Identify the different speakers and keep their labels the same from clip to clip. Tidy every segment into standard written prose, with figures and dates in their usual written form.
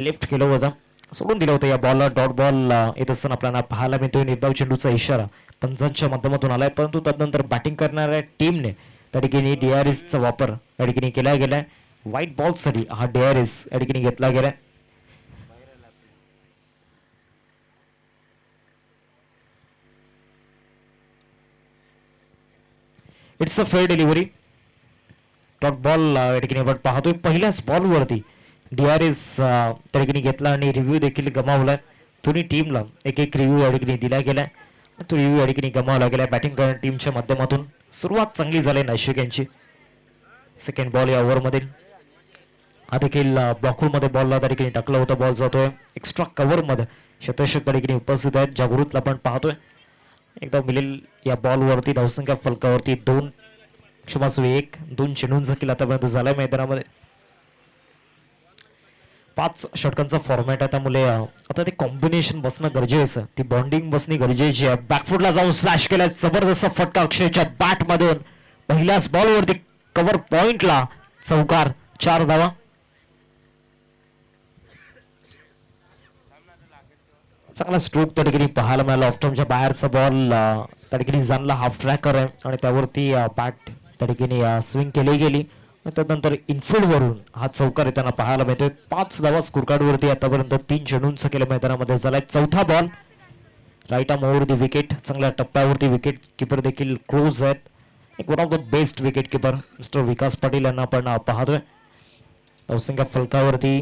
Speaker 1: Left केलं होतं, सोडून दिलं होतं. या बॉलला डॉट बॉल येत असताना आपल्याला पाहायला मिळतोय. निर्धाव चेंडूचा इशारा पंचांच्या माध्यमातून आलाय, परंतु तदनंतर बॅटिंग करणाऱ्या टीमने त्या ठिकाणी DRSचा वापर या ठिकाणी केला गेलाय. व्हाईट बॉलसाठी हा DRS या ठिकाणी घेतला गेलाय. It's a fair delivery. Dot ball या ठिकाणी आपण पाहतोय. पहिल्याच बॉलवरती DRS त्या ठिकाणी घेतला आणि रिव्ह्यू देखील गमावलाय. दोन्ही टीमला एक एक रिव्ह्यू या ठिकाणी दिला गेलाय. तो रिव्ह्यू या ठिकाणी गमावला गेलाय बॅटिंग करणाऱ्या टीमच्या माध्यमातून. सुरुवात चांगली झाली नाशिक यांची. सेकंड बॉल या ओव्हरमध्ये हा देखील ब्लॉकमध्ये बॉलला त्या ठिकाणी टाकला होता. बॉल जातोय एक्स्ट्रा कव्हरमध्ये. शतषक त्या ठिकाणी उपस्थित आहेत. जागृतला आपण पाहतोय. एकदा मिळेल या बॉलवरती धावसंख्या फलकावरती 2 चेंडूंचा किल आतापर्यंत झालाय मैदानामध्ये. 5 षटकांचा फॉर्मॅट आहे, त्यामुळे आता ते कॉम्बिनेशन बसणं गरजेचं, ती बॉन्डिंग बसणी गरजेची आहे. बॅकफुटला जाऊन स्लॅश केलाय, जबरदस्त फटका अक्षयच्या बॅटमधून. पहिल्याच बॉलवरती कव्हर पॉइंटला चौकार, 4 धावा. चांगला स्ट्रोक त्या ठिकाणी पाहायला मिळाला. ऑफ्टमच्या बाहेरचा बॉल त्या ठिकाणी जानला हाफ ट्रॅकर आहे आणि त्यावरती बॅट त्या ठिकाणी स्विंग केली गेली. त्यानंतर इनफिल्डवरून हा चौकार येताना पाहायला मिळतोय. 5 धावा स्कोर कार्डवरती आतापर्यंत 3 चेंडूंचा केलं मैदानामध्ये झालाय. चौथा ball right arm over the wicket. चांगल्या टप्प्यावरती विकेट किपर देखील क्लोज आहेत. एक one of the best wicket keeper mister Vikas Patil यांना आपण पाहतोय. धावसंख्या फलकावरती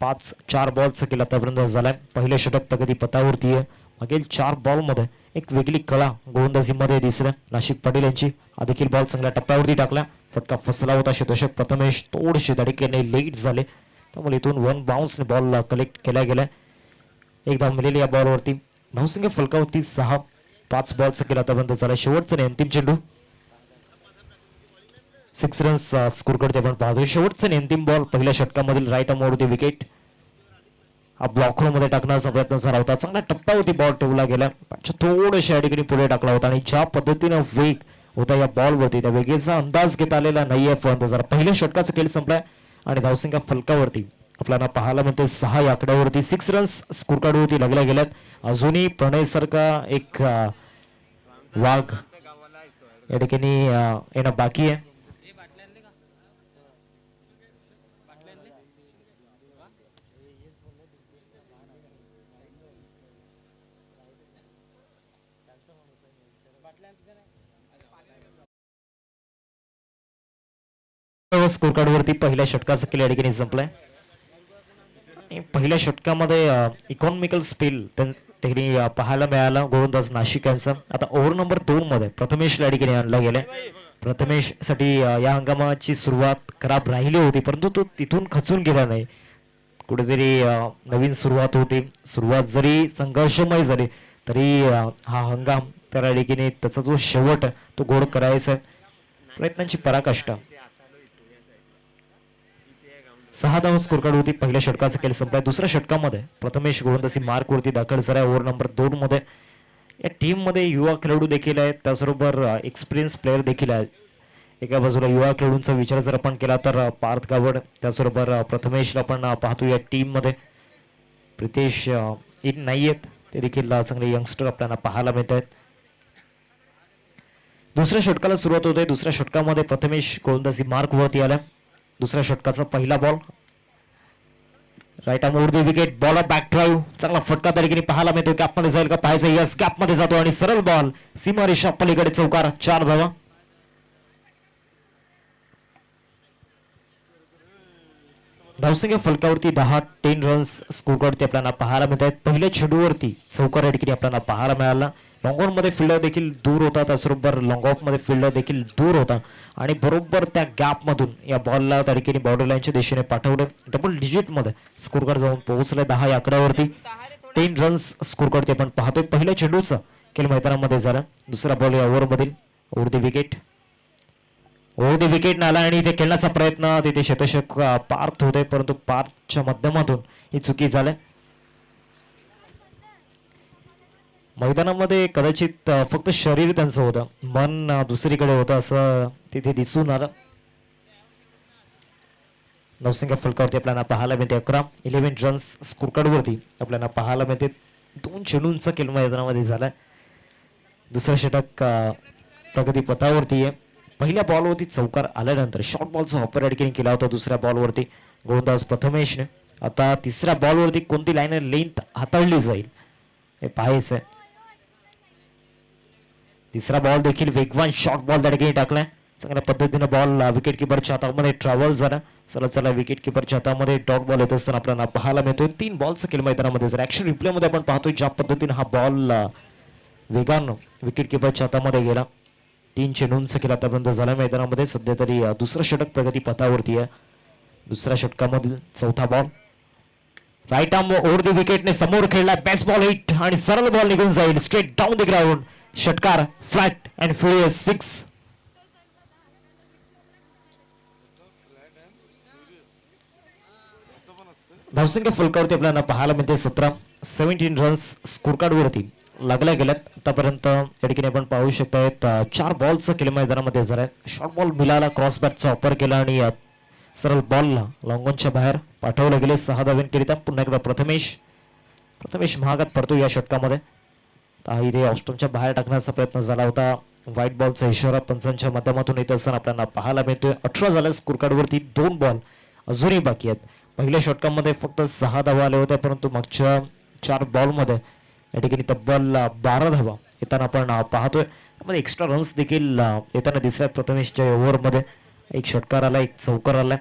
Speaker 1: 5-4 बॉलचा केला आतापर्यंत झालाय. पहिले षटक प्रगती पथावरती आहे. मागील 4 बॉलमध्ये एक वेगळी कला गोलंदाजीमध्ये दिसल्या नाशिक पाटील यांची. हा देखील बॉल चांगल्या टप्प्यावरती टाकला. फटका फसला होता. शतषक प्रथमेश थोडेसे धडकेने लेट झाले, त्यामुळे इथून 1 बाउन्सने बॉल कलेक्ट केला गेलाय. एक धाव मिळेल या बॉलवरती. धावसंख्या फलकावरती 6. 5 बॉलचा केला आतापर्यंत झाला. शेवटचा आणि अंतिम चेंडू 6 रन्स स्कोर करते आपण पाहतोय. शेवटचा आणि अंतिम बॉल पहिल्या षटकामधील राईट आर्म ओव्हर विकेट. हा ब्लॉकर मध्ये टाकण्याचा प्रयत्न झाला होता. चांगल्या टप्प्यावरती बॉल ठेवला गेला. थोडेशा या ठिकाणी पुढे टाकला होता आणि ज्या पद्धतीनं वेग होता या बॉलवरती, त्या वेगेचा अंदाज घेता आलेला नाहीये. फक्त जरा पहिल्या षटकाचा खेळ संपलाय आणि धावसंख्या फलकावरती आपल्याला पाहायला मिळते 6 या आकड्यावरती. 6 रन्स स्कोर कार्डवरती लागल्या गेल्यात. अजूनही प्रणय सारखा एक वाघ या ठिकाणी येणं बाकी आहे. स्कोर कार्डवरती पहिल्या षटकाचा खेळ या ठिकाणी संपलाय. पहिल्या षटकामध्ये इकॉनॉमिकल स्पेल ठिकाणी पाहायला मिळाला गोलंदाज नाशिक यांचा. आता ओव्हर नंबर 2 मध्ये प्रथमेशला या ठिकाणी आणला गेलाय. प्रथमेश साठी या हंगामाची सुरुवात खराब राहिली होती, परंतु तो तिथून खचून गेला नाही. कुठेतरी नवीन सुरुवात होती. सुरुवात जरी संघर्षमय झाली तरी हा हंगाम त्या ठिकाणी त्याचा जो शेवट तो गोड करायचा. प्रयत्नांची पराकाष्ठा. 6 धाव स्कोर कार्ड होती. पहिल्या षटकाचा खेळ संपलाय. दुसऱ्या षटकामध्ये प्रथमेश गोलंदाजी मार्क वरती दाखल झालाय. ओव्हर नंबर 2 मध्ये या टीम मध्ये युवा खेळाडू देखील आहेत, त्याचबरोबर एक्सपिरियन्स प्लेअर देखील आहेत. एका बाजूला युवा खेळाडूंचा विचार जर आपण केला तर पार्थ गावड, त्याचबरोबर प्रथमेशला आपण पाहतो या टीम मध्ये. प्रितेश इन नाही आहेत, ते देखील चांगले यंगस्टर आपल्याला पाहायला मिळत आहेत. दुसऱ्या षटकाला सुरुवात होते. दुसऱ्या षटकामध्ये प्रथमेश गोलंदाजी मार्क वरती आला. दुसऱ्या षटकाचा पहिला ball right arm over the wicket. Bowler back drive. चांगला फटका त्या ठिकाणी पाहायला मिळतो. गॅपमध्ये जाईल का पाहायचं. यस, गॅपमध्ये जातो आणि सरळ बॉल सीमारेषा पलीकडे चौकार, 4 धावा. धावसंख्या फलकावरती 10 रन्स स्कोर करते आपल्याला पाहायला मिळत आहेत. पहिल्या चेंडूवरती चौकार या ठिकाणी आपल्याला पाहायला मिळाला. लॉंग ऑन मध्ये फिल्डर देखील दूर होता, त्याचबरोबर लॉंग ऑफ मध्ये फिल्डर देखील दूर होता आणि बरोबर त्या गॅप मधून या बॉलला त्या ठिकाणी बॉर्डर लाईनच्या दिशेने पाठवलं. डबल डिजिट मध्ये स्कोर कार्ड जाऊन पोहोचले 10 या आकड्यावरती. 10 रन्स स्कोर करते आपण पाहतोय. पहिल्या चेंडूचा खेळ मैदानामध्ये झाला. दुसरा बॉल या ओव्हर मधील over the wicket. Over the wicket नाला आणि इथे खेळण्याचा प्रयत्न, तिथे शतषक पार्थ होते, परंतु पार्थच्या माध्यमातून ही चुकी झाली. मैदानामध्ये कदाचित फक्त शरीर त्यांचं होतं, मन दुसरीकडे होतं असं तिथे दिसून आलं. नवसंख्या फलकावरती आपल्याला पाहायला मिळते 11 रन्स स्कोर कार्डवरती आपल्याला पाहायला मिळते. 2 चेंडूंचा खेळ मैदानामध्ये झालाय. दुसरा षटक प्रगती पथावरती आहे. पहिल्या बॉलवरती चौकार आल्यानंतर शॉर्ट बॉलचा वापर या ठिकाणी केला होता. दुसऱ्या बॉलवरती गोलंदाज प्रथमेशने. आता तिसऱ्या बॉलवरती कोणती लाईन लेंथ हाताळली जाईल हे पाहायचं आहे. तिसरा बॉल देखील वेगवान शॉर्ट बॉल त्या ठिकाणी टाकलाय. चांगल्या पद्धतीने बॉल विकेट किपरच्या हातामध्ये ट्रॅव्हल झाला. चला विकेट किपरच्या हातामध्ये डॉट बॉल येत असताना आपल्याला पाहायला मिळतोय. 3 बॉलचा खेळ मैदानामध्ये जर ऍक्शन रिप्ले मध्ये आपण पाहतोय ज्या पद्धतीने हा बॉल वेगानं विकेट किपरच्या हातामध्ये गेला. 3 चेंडूंचा खेळ आतापर्यंत झाला मैदानामध्ये. सध्या तरी दुसरं षटक प्रगती पथावरती आहे. दुसऱ्या षटकामधील चौथा ball right arm over the विकेटने समोर खेळला. बेस्ट बॉल हिट आणि सरळ बॉल निघून जाईल स्ट्रेट डाऊन द ग्राउंड. षटकार फ्लॅट अँड फ्युरियस 6. धावसंख्या फलकावरती आपल्याला पाहायला मिळते 17 रन्स स्कोर कार्ड वरती लागल्या गेल्यात. आतापर्यंत या ठिकाणी आपण पाहू शकतायत 4 बॉलचा खेळ मैदानामध्ये झालाय. शॉर्ट बॉल मिळाला, क्रॉस बॅटचा वापर केला आणि सरळ बॉलला लॉंगॉनच्या बाहेर पाठवले गेले. 6 धावांकरिता पुन्हा एकदा प्रथमेश महागात पडतो या षटकामध्ये. इथे ऑस्ट्रेलियाच्या बाहेर टाकण्याचा प्रयत्न झाला होता. व्हाईट बॉलचा इशारा पंचांच्या माध्यमातून येत असताना आपल्याला पाहायला मिळतोय. 18 झाल्या स्कोर कार्ड वरती. 2 बॉल अजूनही बाकी आहेत. पहिल्या षटकामध्ये फक्त 6 धावा आल्या होत्या, परंतु मागच्या 4 बॉलमध्ये या ठिकाणी तब्बल 12 धावा येताना आपण पाहतोय. त्यामध्ये एक्स्ट्रा रन्स देखील येताना दिसल्या. प्रथमेशच्या ओव्हरमध्ये एक षटकार आला, एक चौकार आलाय.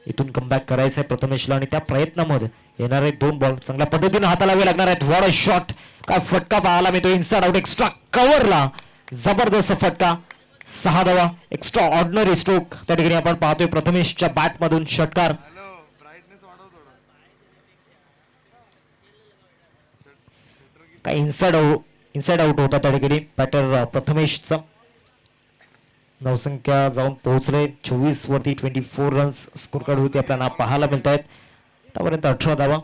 Speaker 1: इथून कमबॅक करायचं आहे प्रथमेशला आणि त्या प्रयत्नामध्ये येणारे 2 बॉल चांगल्या पद्धतीने हातालावे लागणार आहेत. व्हॉट अ शॉट, काय फटका पाहायला मिळतो इनसाइड आउट एक्स्ट्रा कव्हरला. जबरदस्त फटका. 6 धावा एक्स्ट्रा ऑर्डिनरी स्ट्रोक त्या ठिकाणी आपण पाहतोय प्रथमेशच्या बॅट मधून. षटकार काय इनसाइड आउट होता त्या ठिकाणी बॅटर प्रथमेशचा. नवसंख्या जाऊन पोहोचले 24 वरती. 24 रन्स स्कोर कार्ड होती आपल्याला पाहायला मिळत आहेत. आतापर्यंत 18 धावा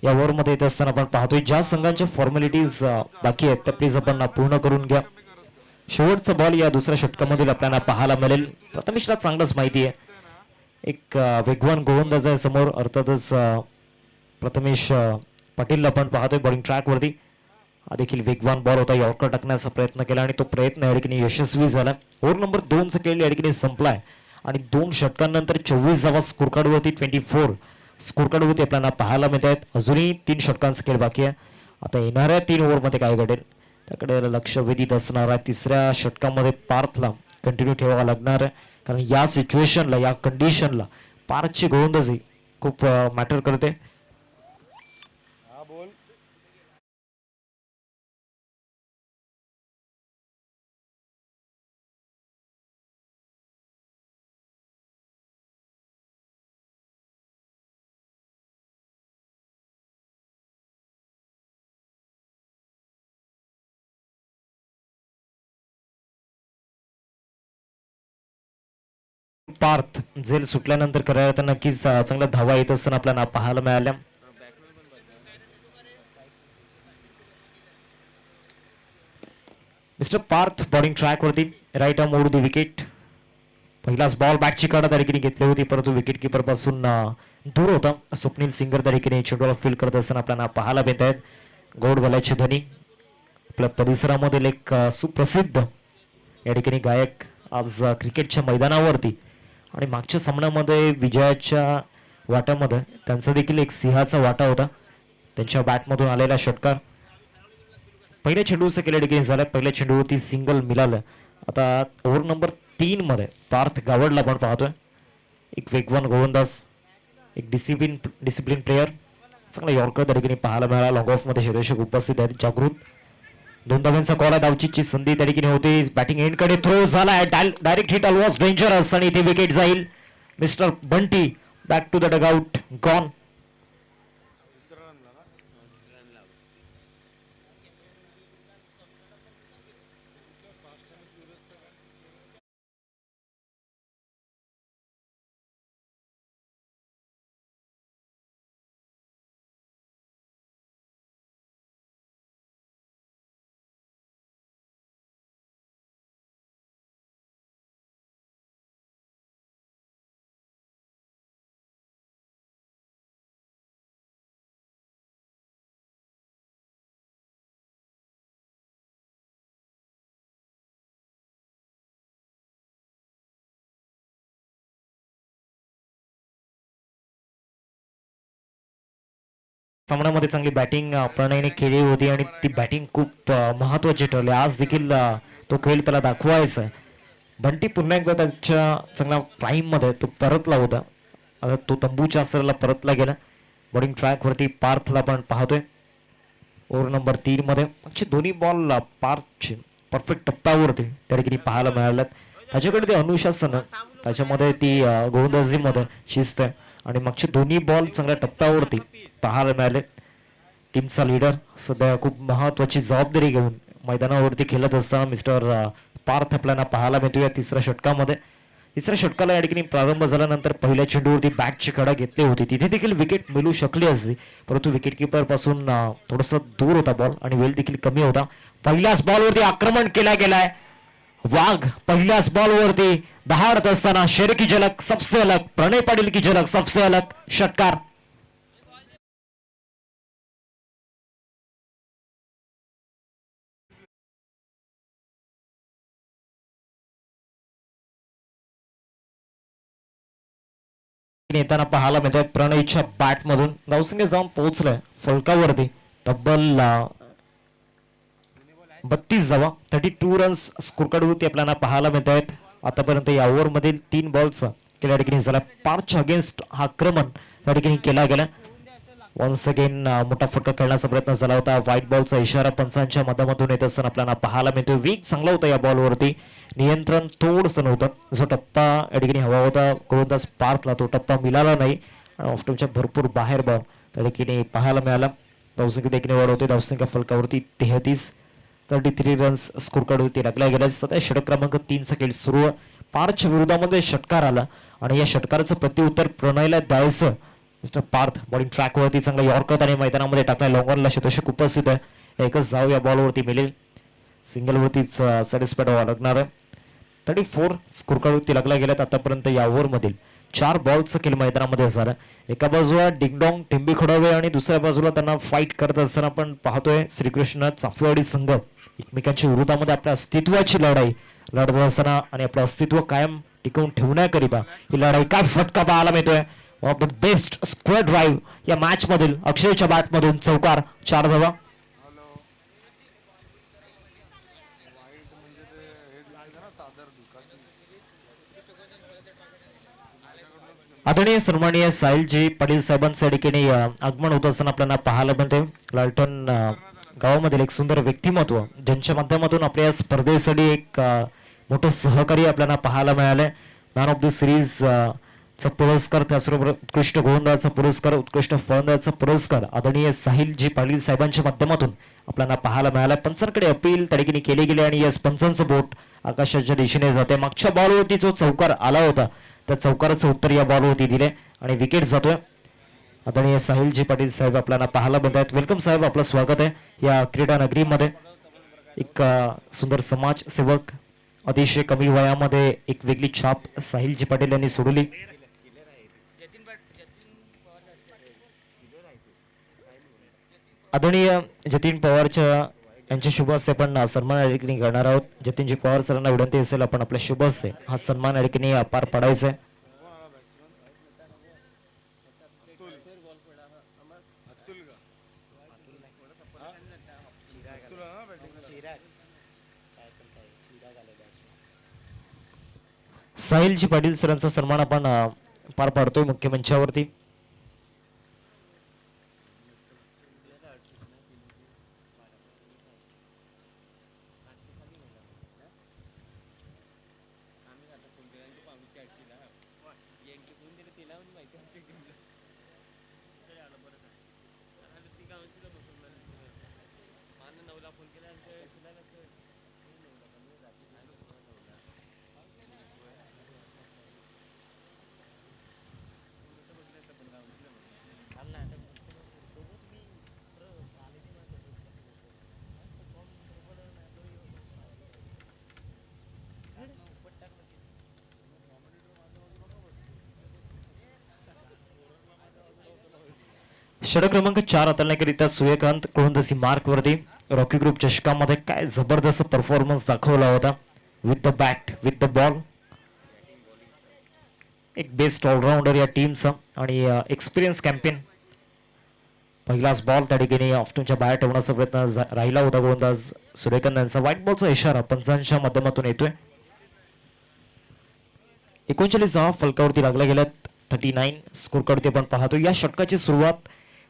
Speaker 1: या ओव्हरमध्ये येत असताना आपण पाहतोय. ज्या संघांच्या फॉर्मॅलिटीज बाकी आहेत त्या प्लीज आपण पूर्ण करून घ्या. शेवटचा बॉल या दुसऱ्या षटकामधील आपल्याला पाहायला मिळेल. प्रथमेशला चांगलंच माहिती आहे एक वेगवान गोलंदाज आहे समोर. अर्थातच प्रथमेश पाटील आपण पाहतोय बॉलिंग ट्रॅक वरती. हा देखील वेगवान बॉल होता. यॉर्कर टाकण्याचा प्रयत्न केला आणि तो प्रयत्न या ठिकाणी यशस्वी झाला. ओव्हर नंबर 2चा खेळ या ठिकाणी संपलाय आणि 2 षटकांनंतर 24 धावा स्कोर कार्ड वरती. 24 स्कोर कार्ड वरती आपल्याला पाहायला मिळत आहेत. अजूनही 3 षटकांचा खेळ बाकी आहे. आता येणाऱ्या 3 ओव्हरमध्ये काय घडेल त्याकडे लक्ष वेधित असणार आहे. तिसऱ्या षटकामध्ये पार्थला कंटिन्यू ठेवावा लागणार आहे, कारण या सिच्युएशनला, या कंडिशनला पार्थची गोलंदाजी खूप मॅटर करते. पार्थ जेल सुटल्यानंतर करायला तर नक्कीच चांगल्या धावा येत असताना आपल्याला पाहायला मिळाल्या. मिस्टर पार्थ बॉलिंग ट्रॅक वरती. Right arm over the wicket. पहिलाच बॉल बॅटची कडा त्या ठिकाणी घेतली होती, परंतु विकेट किपर पासून दूर होता. स्वप्नील सिंगर त्या ठिकाणी चेंडूला फील्ड करत असताना आपल्याला पाहायला मिळत आहेत. गोड बोलायचे धनी आपल्या परिसरामधील एक सुप्रसिद्ध या ठिकाणी गायक आज क्रिकेटच्या मैदानावरती. आणि मागच्या सामन्यामध्ये विजयाच्या वाट्यामध्ये त्यांचा देखील एक सिंहाचा वाटा होता. त्यांच्या बॅटमधून आलेला षटकार पहिल्या चेंडूचं केल्या ठिकाणी झालं. पहिल्या चेंडूवरती सिंगल मिळालं. आता ओव्हर नंबर 3 मध्ये पार्थ गावडला आपण पाहतोय. एक वेगवान गोलंदाज, एक डिसिप्लिन प्लेयर. चांगला यॉर्कर त्या ठिकाणी पाहायला मिळाला. लॉंग ऑफ मध्ये क्षेत्ररक्षक उपस्थित आहेत. जागृत 2 धावांचा कॉल आहे. धावचीची संधी त्या ठिकाणी होती. बॅटिंग एंड कडे थ्रो झाला. डायरेक्ट हिट ऑलमोस्ट डेंजरस आणि इथे विकेट जाईल. Mister Bunty back to the dugout gone. सामन्यामध्ये चांगली बॅटिंग प्रणयने केली होती आणि ती बॅटिंग खूप महत्वाची ठरली. आज देखील तो खेळ त्याला दाखवायचा आहे. बंटी पुन्हा एकदा त्याच्या चांगल्या प्राईम मध्ये तो परतला होता. आता तो तंबूच्या असरला परतला गेला. बॉलिंग ट्रॅक वरती पार्थला पण पाहतोय. ओव्हर नंबर 3 मध्ये मागचे दोन्ही बॉल पार्थचे परफेक्ट टप्प्यावरती त्या ठिकाणी पाहायला मिळाल्यात. त्याच्याकडे ते अनुशासन, त्याच्यामध्ये ती गोलंदाजीमध्ये शिस्त आहे आणि मागचे दोन्ही बॉल चांगल्या टप्प्यावरती पाहायला मिळाले. टीमचा लीडर सध्या खूप महत्वाची जबाबदारी घेऊन मैदानावरती खेळत असताना मिस्टर पार्थ आपल्याला पाहायला मिळतोय. तिसऱ्या षटकामध्ये तिसऱ्या षटकाला या ठिकाणी प्रारंभ झाल्यानंतर पहिल्या चेंडूवरती बॅटची कडा घेतली होती. तिथे देखील विकेट मिळू शकली असती, परंतु विकेट किपर पासून थोडस दूर होता बॉल आणि वेळ देखील कमी होता. पहिल्याच बॉलवरती आक्रमण केला गेलाय. वाघ पहिल्याच बॉलवरती दहाडत असताना शेर की झलक सबसे अलग, प्रणय पाटील की झलक सबसे अलग, षटकार. येताना पाहायला मिळत प्रणयच्या बॅट मधून गावसंगे जाऊन पोहोचलाय फलकावरती. तब्बल 32 धावा, 32 रन्स स्कोर कार्डवरती आपल्याला पाहायला मिळत आहेत. आतापर्यंत या ओव्हर मधील 3 बॉल्स केल्या ठिकाणी झाला. 5 अगेन्स्ट हा आक्रमण त्या ठिकाणी केला गेला. वन्स अगेन मोठा फटका खेळण्याचा प्रयत्न झाला होता. व्हाईट बॉलचा इशारा पंचांच्या माध्यमातून येत असताना आपल्याला पाहायला मिळतो. वेग चांगला होता या बॉलवरती, नियंत्रण थोडंसं नव्हतं. जो टप्पा या ठिकाणी हवा होता गोलंदाज पार्थला तो टप्पा मिळाला नाही. ऑफ्टमच्या भरपूर बाहेर बॉल त्या ठिकाणी पाहायला मिळाला. धावसंख्या देखील वाढवते. धावसंख्या फलकावरती 33 रन्स स्कोर कार्डवरती लागल्या गेल्या. सध्या षटक क्रमांक 3 चा खेळ सुरू आहे. पार्थच्या विरोधामध्ये षटकार आला आणि या षटकाराचं प्रत्युत्तर प्रणयला द्यायचं. मिस्टर पार्थ बॉलिंग ट्रॅक वरती चांगला यॉर्कर आणि मैदानामध्ये टाकलाय. लॉंगॉनला शतक उपस्थित आहे. एकच धाव या बॉलवरती मिळेल. सिंगल वरतीच सॅटिस्फाईड व्हावं लागणार आहे. 34 स्कोर कार्डवरती लागला गेल्यात. आतापर्यंत या ओव्हर मधील 4 बॉल्सचं खेळ मैदानामध्ये झालं. एका बाजूला डिंगडॉंग टिंबी खडवे आणि दुसऱ्या बाजूला त्यांना फाईट करत असताना आपण पाहतोय श्रीकृष्ण चाफेवाडी संघ एकमेकांच्या विरोधामध्ये आपल्या अस्तित्वाची लढाई लढत असताना आणि आपलं अस्तित्व कायम टिकवून ठेवण्याकरिता ही लढाई. काय फटका पाहायला मिळतोय. One of the best square drive या मॅच मधील अक्षयच्या बॅट मधून चौकार. 4 धावा. आदरणीय सन्माननीय साहिलजी पाटील साहेबांच्या ठिकाणी आगमन होत असताना आपल्याला पाहायला मिळते. लालटण गावामधील एक सुंदर व्यक्तिमत्व ज्यांच्या माध्यमातून आपल्या स्पर्धेसाठी एक मोठं सहकार्य आपल्याला पाहायला मिळाले. मॅन ऑफ द सिरीज चा पुरस्कार, त्याचबरोबर उत्कृष्ट गोलंदाजाचा पुरस्कार, उत्कृष्ट फलंदाजाचा पुरस्कार आदरणीय साहिलजी पाटील साहेबांच्या माध्यमातून आपल्याला पाहायला मिळाला. पंचांकडे अपील त्या ठिकाणी केले गेले आणि या पंचांचं बोट आकाशाच्या दिशेने जाते. मागच्या बॉलवरती जो चौकार आला होता त्या चौकाराचं उत्तर या बॉलवरती दिले आणि विकेट जातोय. आदरणीय साहिलजी पाटील साहेब आपल्याला पाहायला मिळत आहेत. वेलकम साहेब, आपलं स्वागत आहे या क्रीडा नगरीमध्ये. एक सुंदर समाजसेवक, अतिशय कमी वयामध्ये एक वेगळी छाप साहिलजी पाटील यांनी सोडली. आदरणीय जतीन पवारच्या यांच्या शुभ हस्ते आपण सन्मान या ठिकाणी करणार आहोत. जतीनजी पवार सरांना विनंती असेल आपण आपल्या शुभ हस्ते हा सन्मान या ठिकाणी पार पाडायचा आहे. साहिलजी पाटील सरांचा सन्मान आपण पार पाडतोय मुख्य मंचावरती. षटक क्रमांक 4 हाताळण्याकरिता सूर्यकांत गोलंदाजी मार्क वरती. रॉकी ग्रुप चषकामध्ये काय जबरदस्त परफॉर्मन्स दाखवला होता. With the bat, with the ball, एक बेस्ट ऑलराऊंडर या टीमचा आणि एक्सपिरियन्स कॅम्पेन पहिलाच बॉल त्या ठिकाणी ऑफ्टनच्या बाहेर ठेवण्याचा प्रयत्न राहिला होता गोलंदाज सूर्यकांत यांचा. व्हाईट बॉलचा इशारा पंचांच्या माध्यमातून येतोय. 39 धावा फलकावरती लागल्या गेल्यात. 39 स्कोर कार्ड ते पण पाहतो. या षटकाची सुरुवात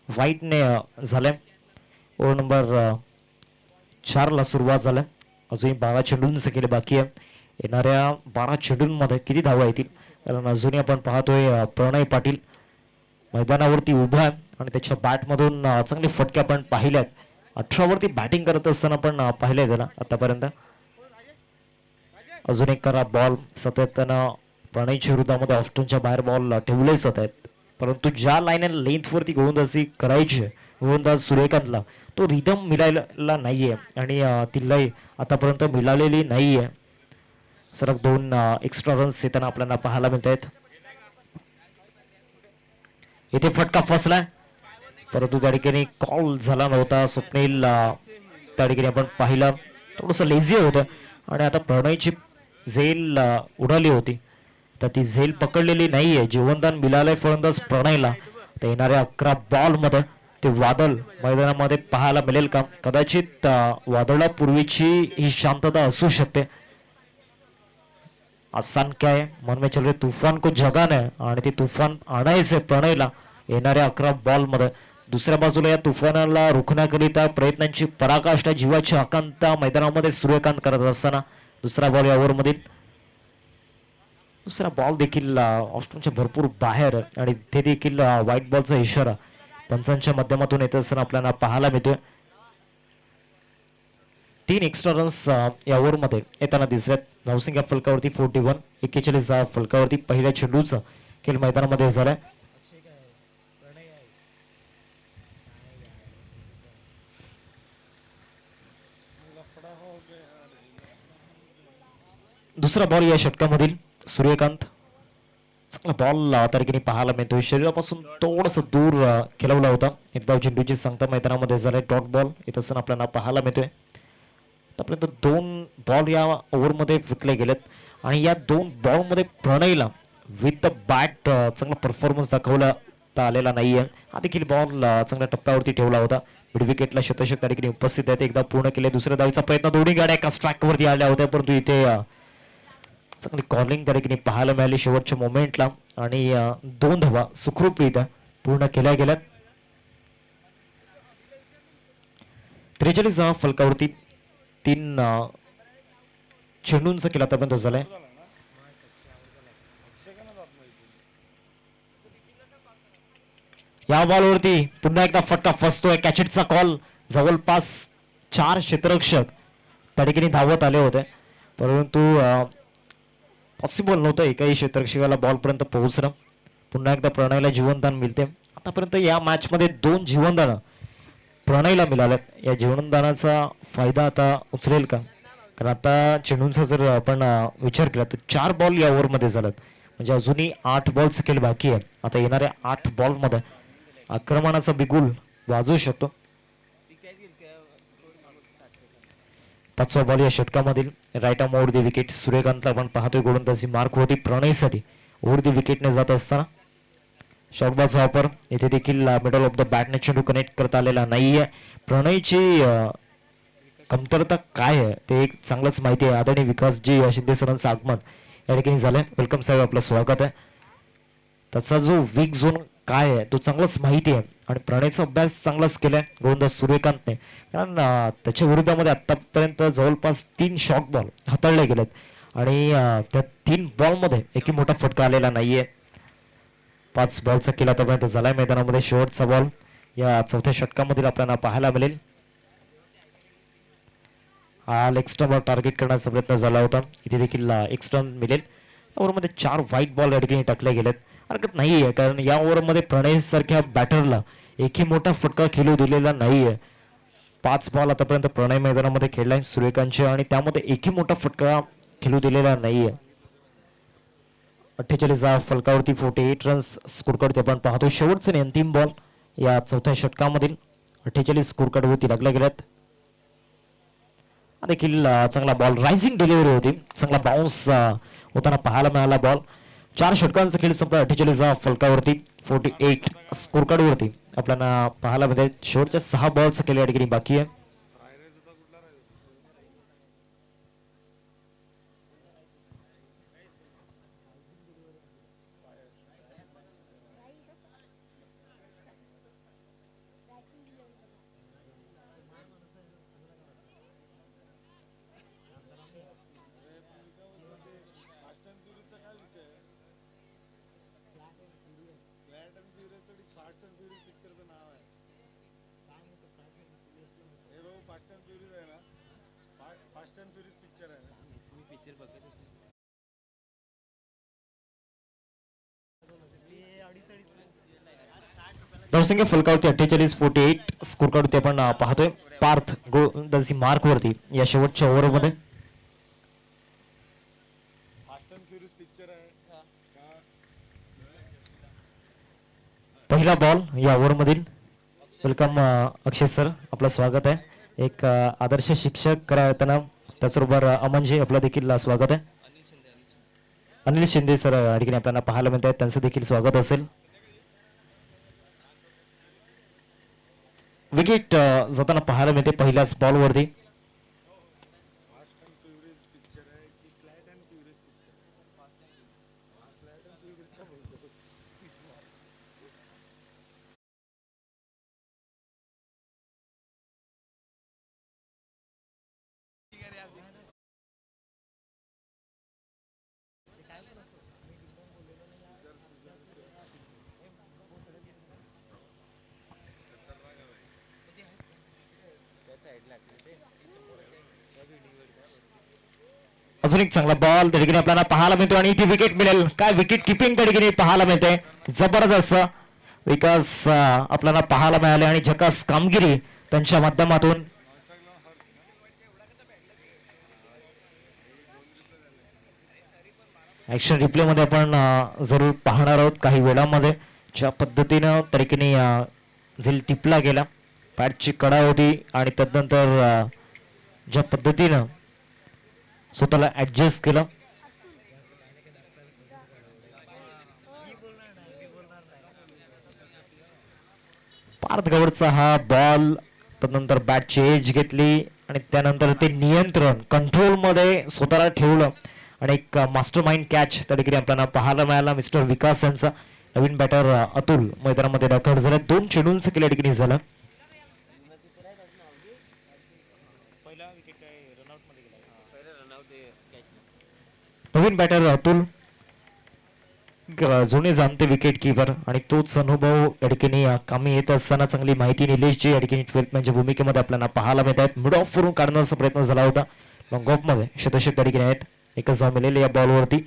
Speaker 1: व्हाईटने झाल्या. ओव्हर नंबर 4 ला सुरुवात झाल्या. अजूनही 12 चेंडूंचे केले बाकी आहे. येणाऱ्या 12 चेंडूंमध्ये किती धावा येतील कारण अजूनही आपण पाहतोय प्रणय पाटील मैदानावरती उभा आहे आणि त्याच्या बॅटमधून चांगले फटके आपण पाहिल्यात. 18 वरती बॅटिंग करत असताना पण पाहिलंय त्याला आतापर्यंत. अजून एक करा बॉल सातत्यानं प्रणयच्या विरोधामध्ये ऑफ्टनच्या बाहेर बॉल ठेवलेच होत आहेत. परंतु ज्या लाईन अँड लेंथ वरती गोलंदाजी करायची गोलंदाज सूर्यकांतला तो रिदम मिळालेला नाहीये आणि ती लय आतापर्यंत मिळालेली नाहीये. सलग 2 एक्स्ट्रा रन्स येताना आपल्याला पाहायला मिळत आहेत. इथे फटका फसला परंतु त्या ठिकाणी कॉल झाला नव्हता. स्वप्नील त्या ठिकाणी आपण पाहिलं थोडंसं लेझी होतं आणि आता प्रणयची झेल उडाली होती तर ती झेल पकडलेली नाहीये. जीवनदान मिळालंय फलंदाज प्रणयला. तर येणाऱ्या 11 बॉल मध्ये ते वादळ मैदानामध्ये पाहायला मिळेल का? कदाचित वादळापूर्वीची ही शांतता असू शकते. आसान क्या है मन में चल रहे तूफान को जगाना है आणि ते तुफान आणायचे प्रणयला येणाऱ्या 11 बॉल मध्ये. दुसऱ्या बाजूला या तुफानाला रोखण्याकरिता प्रयत्नांची पराकाष्ठा जीवाची आकांक्षा मैदानामध्ये सूर्यकांत करत असताना दुसरा बॉल या ओव्हरमध्ये दुसरा बॉल देखील ऑस्ट्रेलियाच्या भरपूर बाहेर आणि तिथे देखील व्हाईट बॉलचा इशारा पंचांच्या माध्यमातून येत असताना आपल्याला पाहायला मिळतोय. 3 एक्स्ट्रा रन्स या ओव्हरमध्ये येताना दिसत. धावसिंग या फलकावरती 41. 41 फलकावरती पहिल्या चेंडूचा खेळ मैदानामध्ये झालाय. दुसरा बॉल या षटकामधील सूर्यकांत. चांगला बॉल त्या ठिकाणी पाहायला मिळतोय. शरीरापासून थोडस दूर खेळवला होता. एकदा चेंडूची सांगता मैदानामध्ये झालाय. डॉट बॉल येत असताना आपल्याला पाहायला मिळतोय. आतापर्यंत 2 बॉल या ओव्हरमध्ये विकले गेलेत आणि या 2 बॉलमध्ये प्रणयला विथ द बॅट चांगला परफॉर्मन्स दाखवला आलेला नाहीये. हा देखील बॉल चांगल्या टप्प्यावरती ठेवला होता. मिड विकेटला शतशक त्या ठिकाणी उपस्थित आहेत. एकदा पूर्ण केले. दुसऱ्या धावेचा प्रयत्न. दोन्ही गाड्या एका स्ट्राईकवरती आल्या होत्या परंतु इथे चांगली कॉलिंग त्या ठिकाणी पाहायला मिळाली शेवटच्या मोमेंटला आणि 2 धावा सुखरूपरित्या पूर्ण केल्या गेल्यात. 43 फलकावरती 3 चेंडूंचा खेळ आतापर्यंत झालाय. या बॉलवरती पुन्हा एकदा फटका फसतोय. कॅचेटचा कॉल. जवळपास 4 क्षेत्ररक्षक त्या ठिकाणी धावत आले होते परंतु पॉसिबल नव्हतं एकाही क्षेत्ररक्षकाला बॉल पर्यंत पोहोचणं. पुन्हा एकदा प्रणयला जीवनदान मिळते. आतापर्यंत या मॅच मध्ये 2 जीवनदान प्रणयला मिळाल्यात. या जीवनदानाचा फायदा आता उचलेल का? कारण आता चेंडूंचा जर आपण विचार केला तर 4 बॉल या ओव्हरमध्ये झालात म्हणजे अजूनही 8 बॉलचा खेळ बाकी आहे. आता येणाऱ्या 8 बॉल मध्ये आक्रमणाचा बिगुल वाजवू शकतो. 5वा बॉल या षटकामधील right arm over the wicket. सूर्यकांतला आपण पाहतोय गोलंदाजी मार्क होती प्रणयसाठी ओव्हर दी विकेटने जात असताना. शॉर्ट बॉलचा वापर. इथे देखील मिडल ऑफ द बॅटने चेंडू कनेक्ट करता आलेला नाहीये. प्रणयची कमतरता काय आहे ते एक चांगलंच माहिती आहे. आदरणीय विकासजी शिंदे सरांचं आगमन या ठिकाणी झालंय. वेलकम साहेब, आपलं स्वागत आहे. त्याचा जो वीक झोन काय आहे तो चांगलाच माहिती आहे आणि प्रणयचा अभ्यास चांगलाच केलाय गोलंदाज सूर्यकांतने. कारण त्याच्या विरोधामध्ये आतापर्यंत जवळपास 3 शॉर्ट बॉल हाताळले गेलेत आणि त्या 3 बॉलमध्ये एकही मोठा फटका आलेला नाहीये. 5 बॉलचा खेळ आतापर्यंत झालाय मैदानामध्ये. शेवटचा बॉल या 4थ्या षटकामधील आपल्याला पाहायला मिळेल. हा लेग स्टंपवर टार्गेट करण्याचा प्रयत्न झाला होता. इथे देखील एक्स्ट्रा मिळेल. या ओव्हरमध्ये 4 व्हाईट बॉल या ठिकाणी टाकले गेलेत. हरकत नाहीये कारण या ओव्हरमध्ये प्रणय सारख्या बॅटरला एकही मोठा फटका खेळू दिलेला नाहीये. 5 बॉल आतापर्यंत प्रणय मैदानामध्ये खेळलाय सूर्यकांतचे आणि त्यामध्ये एकही मोठा फटका खेळू दिलेला नाहीये. 48 फलकावरती 48 रन्स स्कोर कार्ड आपण पाहतो. शेवटचा आणि अंतिम बॉल या 4थ्या षटकामधील 48 स्कोर कार्ड वरती लागल्या गेल्यात. देखील चांगला बॉल. रायझिंग डिलिव्हरी होती. चांगला बाउन्स होताना पाहायला मिळाला बॉल. 4 षटकांचा खेळ संपला. 48 फलकावरती 48 स्कोर कार्ड वरती आपल्याला पाहायला मिळते. शेवटच्या 6 बॉल्स केले या ठिकाणी बाकी आहे. धावसंख्या फलकावरती 48-48 स्कोर कार्ड आपण पाहतोय. पार्थ गोलंदाजी मार्क वरती या शेवटच्या ओव्हरमध्ये. पहिला बॉल या ओव्हरमधील. वेलकम अक्षय सर, आपलं स्वागत आहे. एक आदर्श शिक्षक करावताना त्याचबरोबर अमनजी आपलं देखील स्वागत आहे. अनिल शिंदे सर या ठिकाणी आपल्याला पाहायला मिळत आहेत, त्यांचं देखील स्वागत असेल. विकेट जाताना पाहायला मिळते पहिल्याच बॉलवरती. अजून एक चांगला बॉल त्या ठिकाणी आपल्याला पाहायला मिळतो आणि ती विकेट मिळेल. काय विकेट किपिंग त्या ठिकाणी पाहायला मिळते. जबरदस्त विकास आपल्याला पाहायला मिळाले आणि झकास कामगिरी त्यांच्या माध्यमातून. ऍक्शन रिप्ले मध्ये आपण जरूर पाहणार आहोत काही वेळामध्ये ज्या पद्धतीनं त्या ठिकाणी झेल टिपला गेला. पॅटची कडा होती आणि तदनंतर ज्या पद्धतीनं स्वतःला ऍडजस्ट केलं. पार्थ गवडचा हा बॉल, त्यानंतर बॅटची एज घेतली आणि त्यानंतर ते नियंत्रण कंट्रोल मध्ये स्वतःला ठेवलं आणि एक मास्टर माइंड कॅच त्या ठिकाणी आपल्याला पाहायला मिळाला मिस्टर विकास यांचा. नवीन बॅटर अतुल मैदानामध्ये दाखल झाला. 2 चेंडूंचं केल्या ठिकाणी झालं. नवीन बॅटर अतुल, जुने जाणते विकेट किपर आणि तोच अनुभव या ठिकाणी कामी येत असताना चांगली माहिती निलेशची या ठिकाणी 12th मॅनच्या भूमिकेमध्ये आपल्याला पाहायला मिळत आहेत. मिड ऑफ वरून काढण्याचा प्रयत्न झाला होता. लॉंग ऑफ मध्ये शतशत त्या ठिकाणी आहेत. एकच धाव मिळालेली या बॉलवरती.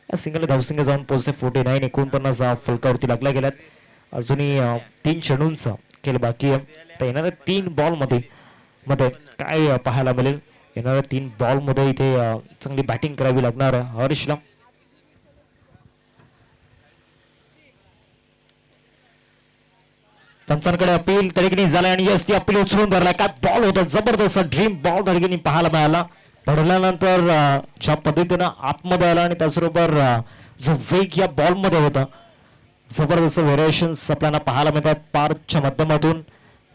Speaker 1: सिंगल धावसंख्या जाऊन पोहोचते 49. 49 फलकावरती लागला गेल्यात. अजूनही 3 चेंडूंचा खेळ बाकी आहे. तर येणाऱ्या 3 बॉल मध्ये काय पाहायला मिळेल. येणाऱ्या 3 बॉल मध्ये इथे चांगली बॅटिंग करावी लागणार आहे हर्षला. पंचांकडे अपील तरीके झालाय आणि यस ती अपील उचलून धरलाय. काय बॉल होता, जबरदस्त ड्रीम बॉल तरीके पाहायला मिळाला. पडल्यानंतर ज्या पद्धतीनं आतमध्ये आला आणि त्याचबरोबर जो वेग या बॉल मध्ये होता, जबरदस्त व्हेरिएशन्स आपल्याला पाहायला मिळतात. पार्थच्या माध्यमातून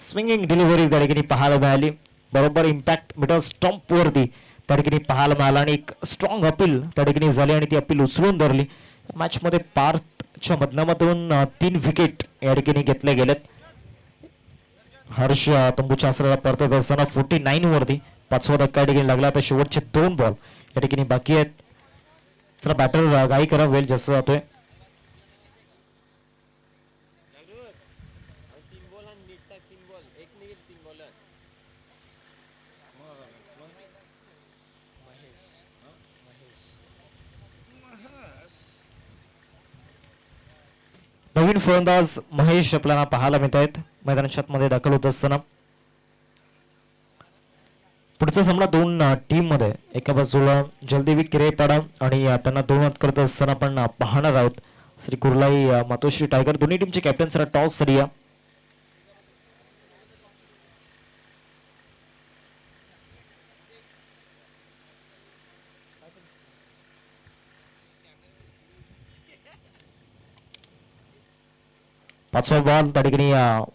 Speaker 1: स्विंगिंग डिलिव्हरी त्या ठिकाणी पाहायला मिळाली. बरोबर इम्पॅक्ट मिडल स्टंप वरती त्या ठिकाणी पाहायला मिळाला आणि एक स्ट्रॉंग अपील त्या ठिकाणी झाली आणि ती अपील उचलून धरली. मॅच मध्ये पार्थच्या माध्यमातून 3 विकेट या ठिकाणी घेतले गेलेत. हर्ष तंबूच्या आसराला परतत असताना 49 वरती 5वा धक्का या ठिकाणी लागला. तर शेवटचे 2 बॉल या ठिकाणी बाकी आहेत. चला बॅटर घाई करा, वेळ जास्त जातोय. नवीन फलंदाज महेश आपल्याला पाहायला मिळत आहेत मैदानाच्या मध्ये दाखल होत असताना. पुढचा सामना 2 टीम मध्ये, एका बाजूला जलदेवी किरेपाडा आणि त्यांना 2 हात करत असताना आपण पाहणार आहोत श्री कुर्लाई मातोश्री टायगर. दोन्ही टीमचे कॅप्टन सर टॉस सरिया. पाचवा बॉल त्या ठिकाणी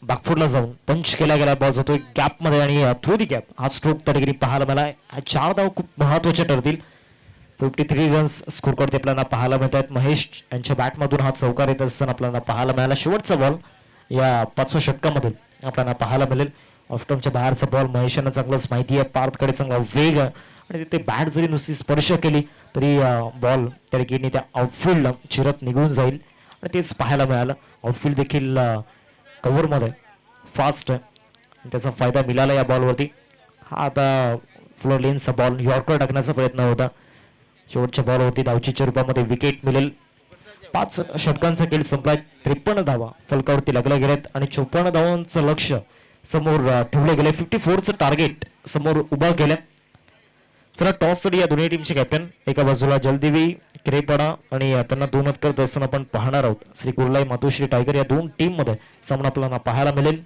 Speaker 1: बॅकफुटला जाऊन पंच केला गेला. बॉल जातोय गॅप मध्ये आणि थ्रू दी गॅप हा स्ट्रोक त्या ठिकाणी पाहायला मिळाला. हा 4 धाव खूप महत्वाचे ठरतील. 53 रन्स स्कोर करते आपल्याला पाहायला मिळतात. महेश यांच्या बॅटमधून हा चौकार येत असताना आपल्याला पाहायला मिळाला. शेवटचा बॉल या 5व्या षटकामधून आपल्याला पाहायला मिळेल. ऑफस्टॉमच्या बाहेरचा बॉल महेशांना चांगलंच माहिती आहे. पार्थकडे चांगला वेग आहे आणि तिथे बॅट जरी नुसती स्पर्श केली तरी बॉल त्या ठिकाणी त्या आउटफील्डला चिरत निघून जाईल आणि तेच पाहायला मिळालं. आउटफील्ड देखील कव्हरमध्ये फास्ट आहे. त्याचा फायदा मिळाला या बॉलवरती. हा आता फ्लोर लेन्सचा बॉल यॉर्कर टाकण्याचा प्रयत्न होता. शेवटच्या बॉलवरती धावचीच्या रूपामध्ये विकेट मिळेल. 5 षटकांचा खेळ संपलाय. 53 धावा फलकावरती लागल्या गेल्यात आणि 54 धावांचं लक्ष समोर ठेवलं गेलं. 54चं टार्गेट समोर उभं केलं. चला टॉस साठी या दोन्ही टीमचे कॅप्टन एका बाजूला जलदेवी किरेपाडा आणि त्यांना दोन करत असताना आपण पाहणार आहोत. श्री कुर्लाई मातोश्री टायगर या दोन टीम मध्ये सामना आपल्याला पाहायला मिळेल.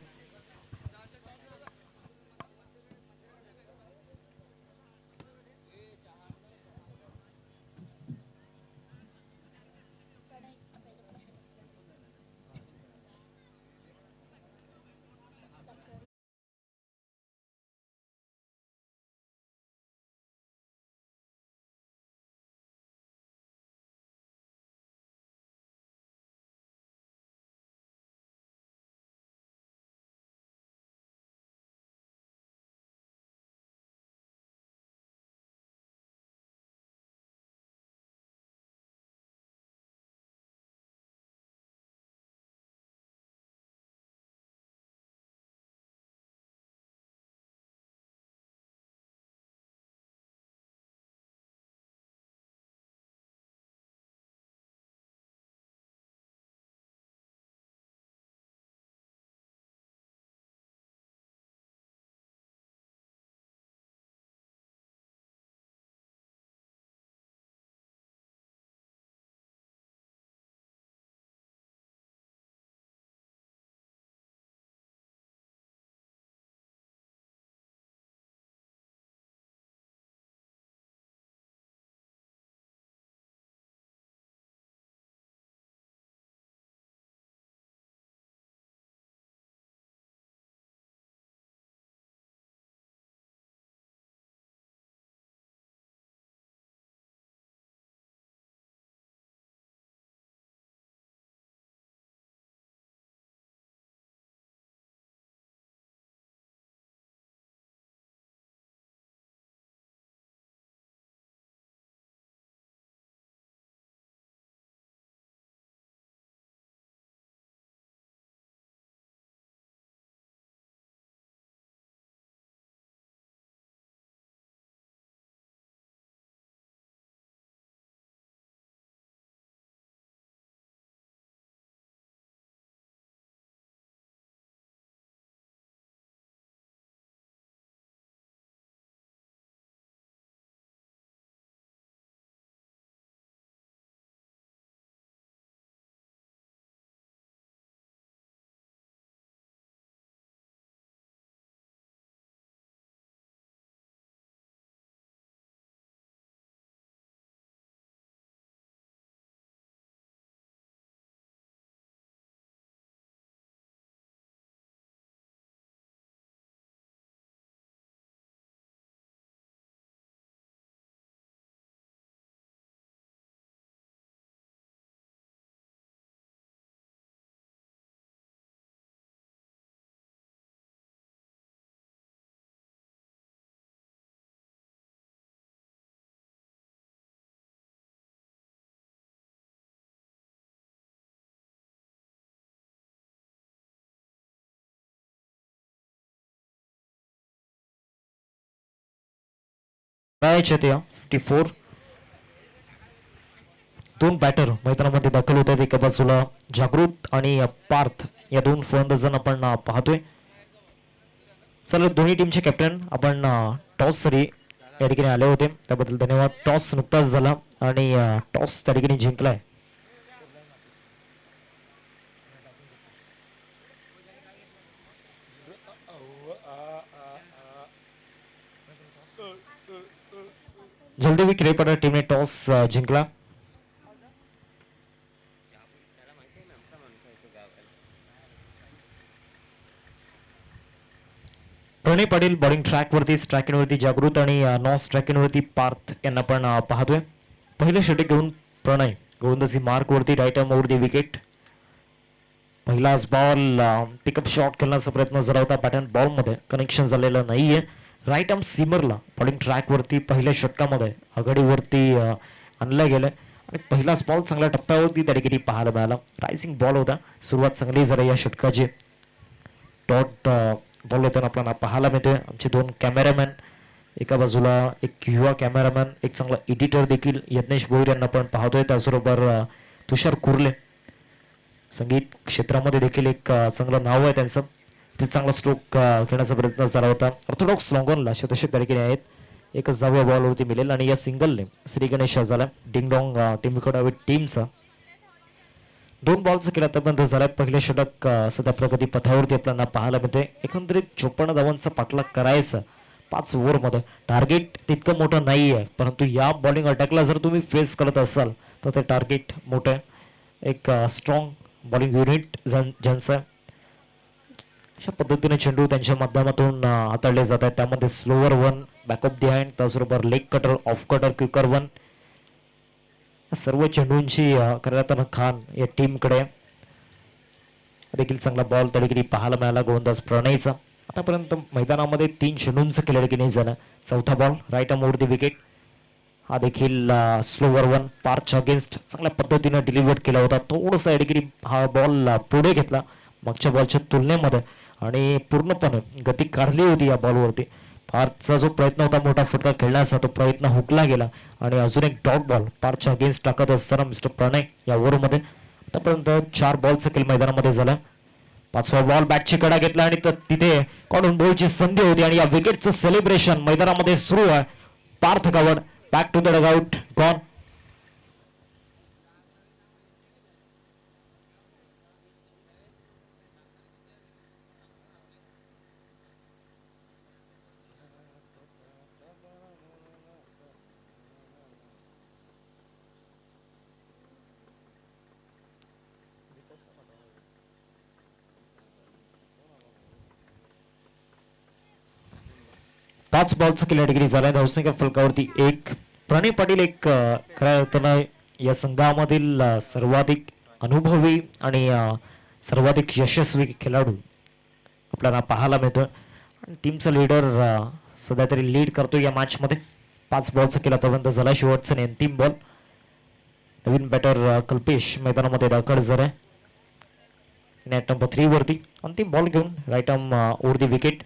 Speaker 1: मॅच येते 54. दोन बॅटर मैदानामध्ये दाखल होत आहेत. एका बाजूला जागृत आणि पार्थ या दोन फलंदाजांना आपण पाहतोय. चला दोन्ही टीमचे कॅप्टन आपण टॉस साठी या ठिकाणी आले होते त्याबद्दल धन्यवाद. टॉस नुकताच झाला आणि टॉस त्या ठिकाणी जिंकलाय. जलदेवी किरेपाडा टीमने टॉस जिंकला. प्रणय पाटील बॉलिंग ट्रॅकवरती स्ट्रायकिंगवरती जागृत आणि नॉन स्ट्रायकिंगवरती पार्थ यांना पण पाहतोय. पहिले षटक घेऊन प्रणय गोलंदाजी मार्कवरती right arm over the wicket. पहिलाच बॉल पिकअप शॉट खेळण्याचा प्रयत्न जरा होता. पॅटर्न बॉल मध्ये कनेक्शन झालेलं नाहीये. राईट आर्म सीमरला बॉलिंग ट्रॅकवरती पहिल्या षटकामध्ये आघाडीवरती आणलं गेलं आणि पहिलाच बॉल चांगल्या टप्प्यावरती त्या ठिकाणी पाहायला मिळाला. रायझिंग बॉल होता. सुरुवात चांगली झाली या षटकाची. डॉट बॉल होताना आपल्याला पाहायला मिळतोय. आमचे दोन कॅमेरामॅन एका बाजूला एक युवा कॅमेरामॅन एक चांगला एडिटर देखील यज्ञेश भोईर यांना पण पाहतोय. त्याचबरोबर तुषार कुर्ले संगीत क्षेत्रामध्ये देखील एक चांगलं नाव आहे त्यांचं. ते चांगला स्ट्रोक खेळण्याचा प्रयत्न झाला होता. ऑर्थोडॉक्स लॉंगॉनला शतशे त्या ठिकाणी आहेत. एकच 10व्या बॉलवरती मिळेल आणि या सिंगलने श्री गणेश झाला डिंगडॉंग टीमकडे टीमचा 2 बॉलचा केला आतापर्यंत झाला. पहिले षटक सध्या प्रगती पथावरती आपल्याला पाहायला मिळते. एकंदरीत 54 धावांचा पाठलाग करायचा 5 ओव्हरमध्ये. टार्गेट तितकं मोठं नाही आहे परंतु या बॉलिंग अटॅकला जर तुम्ही फेस करत असाल तर ते टार्गेट मोठं आहे. एक स्ट्रॉंग बॉलिंग युनिट ज्यांचं अशा पद्धतीने चेंडू त्यांच्या माध्यमातून हाताळले जात आहेत. त्यामध्ये स्लोवर वन बॅकअप बिहाइंड त्याचबरोबर leg cutter off cutter quicker one सर्व चेंडूंची करताना खान या टीमकडे देखील चांगला बॉल त्या ठिकाणी पाहायला मिळाला गोलंदाज प्रणयचा. आतापर्यंत मैदानामध्ये 3 चेंडूंचं केलं की नाही झालं. चौथा ball right arm over the wicket. हा देखील स्लोवर वन पार्च अगेन्स्ट चांगल्या पद्धतीने डिलिव्हर केला होता. थोडंसं या ठिकाणी हा बॉल पुढे घेतला मागच्या बॉलच्या तुलनेमध्ये आणि पूर्णपणे गती काढली होती या बॉलवरती. पार्चचा जो प्रयत्न होता मोठा फटका खेळण्याचा तो प्रयत्न हुकला गेला आणि अजून एक डॉट बॉल पार्चच्या अगेन्स्ट टाकत असताना मिस्टर प्रणय या ओव्हरमध्ये आतापर्यंत 4 बॉलचा खेळ मैदानामध्ये झाला. 5वा बॉल बॅटची कडा घेतला आणि तिथे कॉडून बॉलची संधी होती आणि या विकेटचं सेलिब्रेशन मैदानामध्ये सुरू आहे. Parth covered back to the dugout gone. पाच बॉलचा केला डिग्री झालाय. धावसंख्या फलकावरती 1. प्रणय पाटील एक खऱ्या अर्थानं या संघामधील सर्वाधिक अनुभवी आणि सर्वाधिक यशस्वी खेळाडू आपल्याला पाहायला मिळतोय आणि टीमचा लीडर सध्या तरी लीड करतो या मॅच मध्ये. 5 बॉलचा केला पर्यंत झाला. शेवटचा आणि अंतिम बॉल. नवीन बॅटर कल्पेश मैदानामध्ये दाखल झालाय नेट नंबर 3 वरती. अंतिम बॉल घेऊन right arm over the wicket.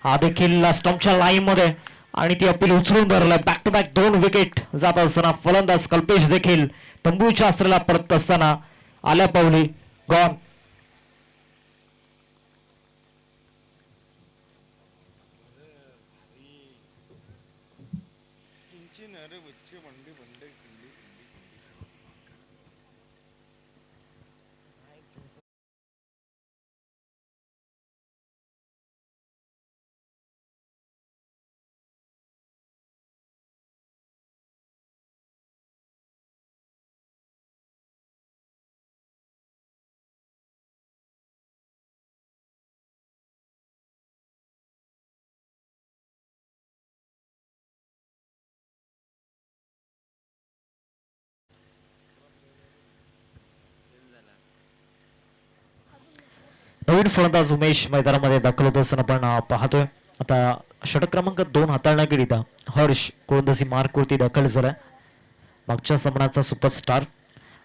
Speaker 1: हा देखील स्टंपच्या लाईन मध्ये आणि ती अपील उचलून धरलाय. बॅक टू बॅक 2 विकेट जात असताना फलंदाज कल्पेश देखील तंबूच्या अस्त्राला परत असताना आल्या पावली गॉन. नवीन फलंदाज उमेश मैदानामध्ये दाखल होत असताना आपण पाहतोय. आता षटक क्रमांक 2 हाताळण्याकरिता हर्ष गोलंदाजी मार्कवरती दाखल झालाय. मागच्या सामन्याचा सुपरस्टार.